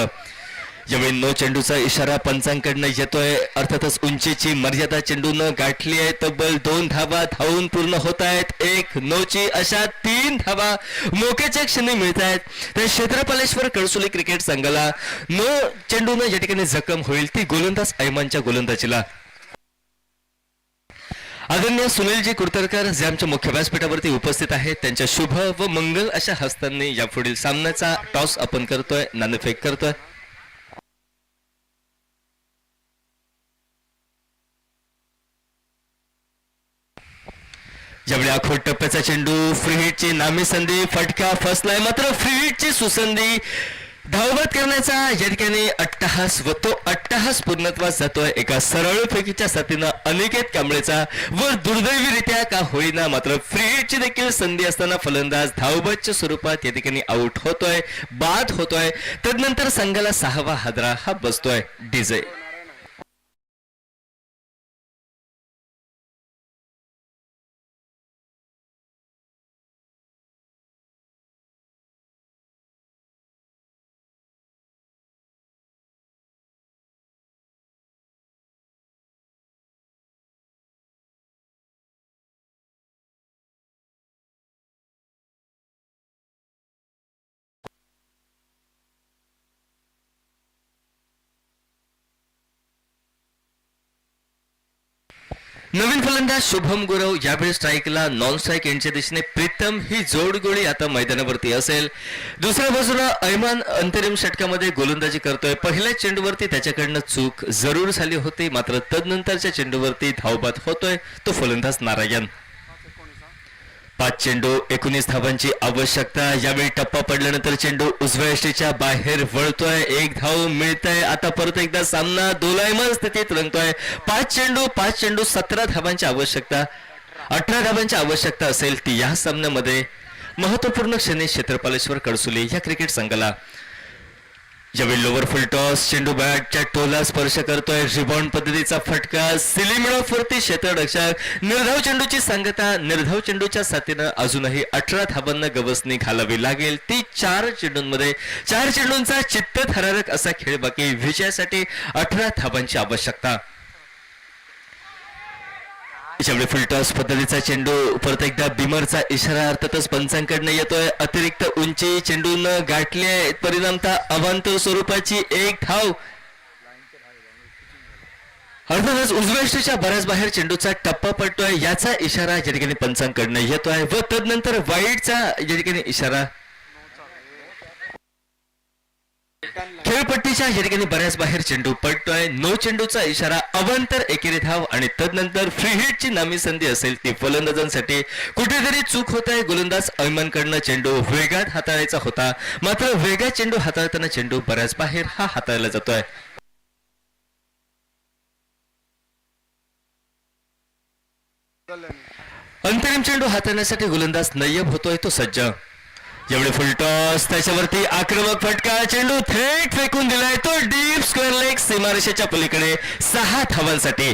यावेळी नो चेंडूचा इशारा पंचांकडनं येतोय. अर्थातच उंचीची मर्यादा चेंडूनं गाठली आहे. तब्बल 2 धावा धावून पूर्ण होत आहेत. 1 नोची अशा 3 धावा मोक्याच्या क्षणी मिळत आहेत. तर क्षेत्रपालेश्वर कडसुली क्रिकेट संघाला नो चेंडूनं या ठिकाणी जखम होईल ती गोलंदाज ऐमानच्या गोलंदाजीला. आदरणीय सुनीलजी कुर्तरकर जे आमच्या मुख्य व्यासपीठावरती उपस्थित आहेत त्यांच्या शुभ व मंगल अशा हस्तांनी यापुढील सामन्याचा टॉस आपण करतोय, नाणेफेक करतोय. ज्यावेळी आखोड टप्प्याचा चेंडू फ्री हिटची नामी संधी फटका फसलाय. मात्र फ्री हिटची सुसंधी धावबाद करण्याचा या ठिकाणी अट्टहास व तो अट्टहास पूर्णत्वास जातोय एका सरळ फेकीच्या साथीनं अनिकेत कांबळेचा. व दुर्दैवीरित्या का होईना मात्र फ्री हिटची देखील संधी असताना फलंदाज धावबादच्या स्वरूपात या ठिकाणी आउट होतोय, बाद होतोय. तदनंतर संघाला 6वा हादरा हा बसतोय. डीजे नवीन फलंदाज शुभम गुरव यावेळी स्ट्राईकला. नॉन स्ट्राईक एंडच्या दिशेने प्रीतम ही जोडगोळी आता मैदानावरती असेल. दुसऱ्या बाजूला ऐमान अंतरिम षटकामध्ये गोलंदाजी करतोय. पहिल्या चेंडूवरती त्याच्याकडनं चूक जरूर झाली होती मात्र तदनंतरच्या चेंडूवरती धावबाद होतोय तो फलंदाज नारायण. 5 चेंडू 19 धावांची आवश्यकता. यावेळी टप्पा पडल्यानंतर चेंडू उजव्या यष्टीच्या बाहेर वळतोय. 1 धाव मिळतंय. आता परत एकदा सामना दोलायमान स्थितीत रंगतोय. 5 चेंडू 17 धावांची आवश्यकता. 18 धावांची आवश्यकता असेल ती या सामन्यामध्ये महत्वपूर्ण क्षणी क्षेत्रपालेश्वर कडसुले या क्रिकेट संघाला. यावेळी लोवर फुल टॉस चेंडू बॅटच्या टोला स्पर्श करतोय. रिबाउंड पद्धतीचा फटका सिलिमिडॉफ वरती क्षेत्ररक्षक. निर्धाव चेंडूची सांगता. निर्धाव चेंडूच्या साथीनं अजूनही 18 धावांना गवसणी घालावी लागेल ती 4 चेंडूंमध्ये. 4 चेंडूंचा चित्तथरारक असा खेळ बाकी. विजयासाठी 18 धावांची आवश्यकता. यावेळी फुलटॉस पद्धतीचा चेंडू परत एकदा बिमरचा इशारा अर्थातच पंचांकडनं येतोय. अतिरिक्त उंची चेंडूनं गाठले परिणामता अवांतर स्वरूपाची 1 धाव. अर्थातच उजव्या यष्टीच्या बऱ्याच बाहेर चेंडूचा टप्पा पडतोय याचा इशारा या ठिकाणी पंचांकडनं येतोय व तदनंतर वाईडचा या ठिकाणी इशारा. खेळपट्टीच्या या ठिकाणी बऱ्याच बाहेर चेंडू पडतोय. नो चेंडूचा इशारा. अवांतर एकेरी धाव आणि तदनंतर फ्री हिटची नामी संधी असेल ती फलंदाजांसाठी. कुठेतरी चूक होत आहे. गोलंदाज ऐमानकडनं चेंडू वेगात हाताळायचा होता मात्र वेगात चेंडू हाताळताना चेंडू बऱ्याच बाहेर हा हाताळला जातोय. अंतरिम चेंडू हाताळण्यासाठी गोलंदाज नय्यब होतोय तो सज्ज. एवढे फुलटॉस त्याच्यावरती आक्रमक फटका. चेंडू थेट फेकून दिलाय तो डीप स्क्वेअर लेग सीमारेषेच्या पलीकडे 6 धावांसाठी.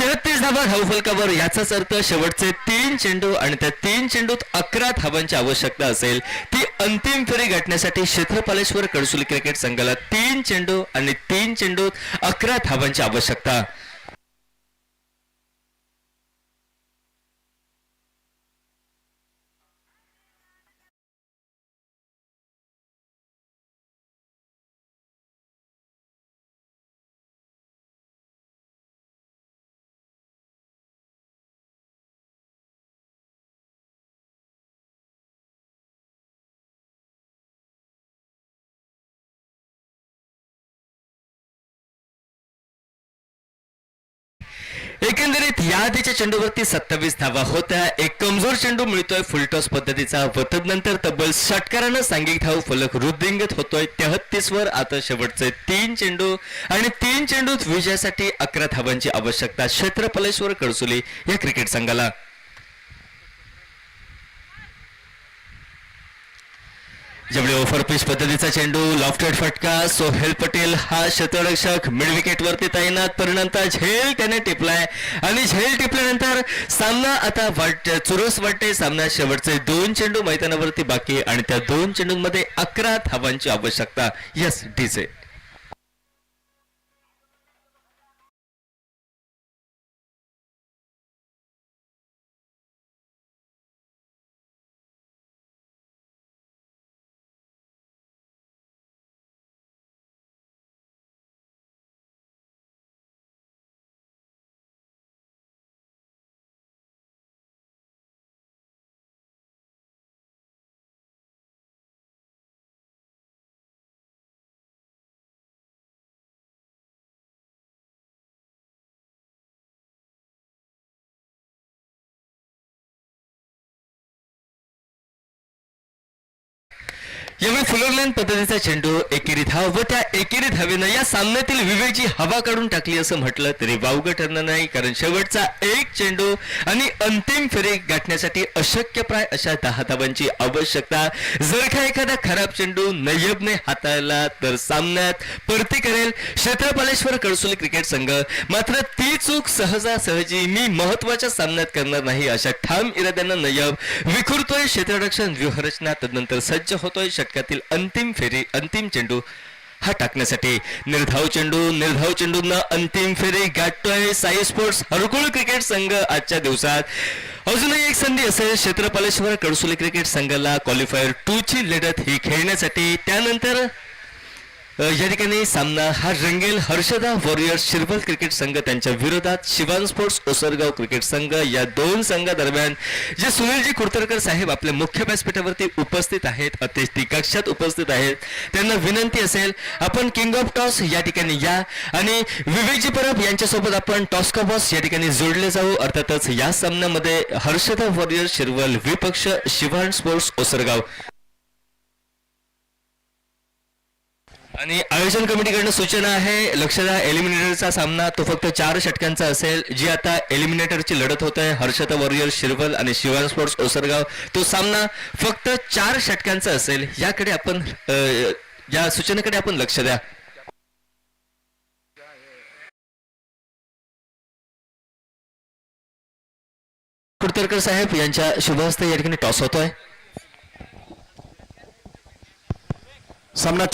33 धावा धावफलकावर. याचाच अर्थ शेवटचे 3 चेंडू आणि त्या 3 चेंडूत 11 धावांची आवश्यकता असेल ती अंतिम फेरी गाठण्यासाठी क्षेत्रपालेश्वर कडसुली क्रिकेट संघाला 3 चेंडू आणि 3 चेंडूत 11 धावांची आवश्यकता. एकंदरीत या आधीच्या चेंडूवरती 27 धावा होत्या. एक कमजोर चेंडू मिळतोय फुलटॉस पद्धतीचा व तदनंतर तब्बल षटकारानं सांघिक धाव फलक वृद्धिंगत होतोय 33 वर. आता शेवटचे 3 चेंडू आणि 3 चेंडूत विजयासाठी 11 धावांची आवश्यकता क्षेत्रफलेश्वर कडसुली या क्रिकेट संघाला. ज्यावेळी ओव्हर पिच पद्धतीचा चेंडू लॉफ्टेड फटका. सोहेल पटेल हा क्षेत्ररक्षक मिड विकेट वरती तैनात. परिणामता झेल त्याने टिपलाय आणि झेल टिपल्यानंतर सामना आता चुरस वाटते. सामन्यात शेवटचे 2 चेंडू मैदानावरती बाकी आणि त्या 2 चेंडूंमध्ये 11 धावांची आवश्यकता. Yes DJ. यावेळी फुलरलाईन पद्धतीचा चेंडू एकेरी धाव व त्या एकेरी धावेनं या सामन्यातील विवेकची हवा काढून टाकली असं म्हटलं तरी वावगं ठरणार नाही. कारण शेवटचा 1 चेंडू आणि अंतिम फेरी गाठण्यासाठी अशक्यप्राय अशा 10 धावांची आवश्यकता. जर का एखादा खराब चेंडू नय्यबने हाताळला तर सामन्यात परती करेल क्षेत्रपालेश्वर कडसुली क्रिकेट संघ. मात्र ती चूक सहजासहजी मी महत्वाच्या सामन्यात करणार नाही अशा ठाम इराद्यानं नय्यब विखुरतोय क्षेत्ररक्षण व्यूहरचना. तदनंतर सज्ज होतोय षटकातील अंतिम फेरी अंतिम चेंडू हा टाकण्यासाठी. निर्धाव चेंडूंना अंतिम फेरी गाठतोय साई स्पोर्ट्स हरकुळ क्रिकेट संघ. आजच्या दिवसात अजूनही एक संधी असेल क्षेत्रपालेश्वर कडसुली क्रिकेट संघाला क्वालिफायर 2 ची लढत ही खेळण्यासाठी. त्यानंतर या ठिकाणी सामना हा रंगेल हर्षदा वॉरियर्स शिरवल क्रिकेट संघ त्यांच्या विरोधात शिवान स्पोर्ट्स ओसरगाव क्रिकेट संघ. या 2 संघादरम्यान जे सुनीलजी कुडतरकर साहेब आपल्या मुख्य व्यासपीठावरती उपस्थित आहेत, अतिथी कक्षात उपस्थित आहेत, त्यांना विनंती असेल आपण किंग ऑफ टॉस या ठिकाणी या आणि विवेकजी परब यांच्यासोबत आपण टॉस का बॉस या ठिकाणी जोडले जाऊ. अर्थातच या सामन्यामध्ये हर्षदा वॉरियर्स शिरवल विपक्ष शिवान स्पोर्ट्स ओसरगाव. आणि आयोजन कमिटीकडनं सूचना आहे, लक्ष द्या, एलिमिनेटरचा सामना तो फक्त 4 षटकांचा असेल. जी आता एलिमिनेटरची लढत होत आहे हर्षदा वॉरियर्स शिरवल आणि शिवान स्पोर्ट्स ओसरगाव, तो सामना फक्त 4 षटकांचा असेल. याकडे आपण या सूचनेकडे आपण लक्ष द्या. कुडतरकर साहेब यांच्या शुभ हस्ते या ठिकाणी टॉस होतोय. सामना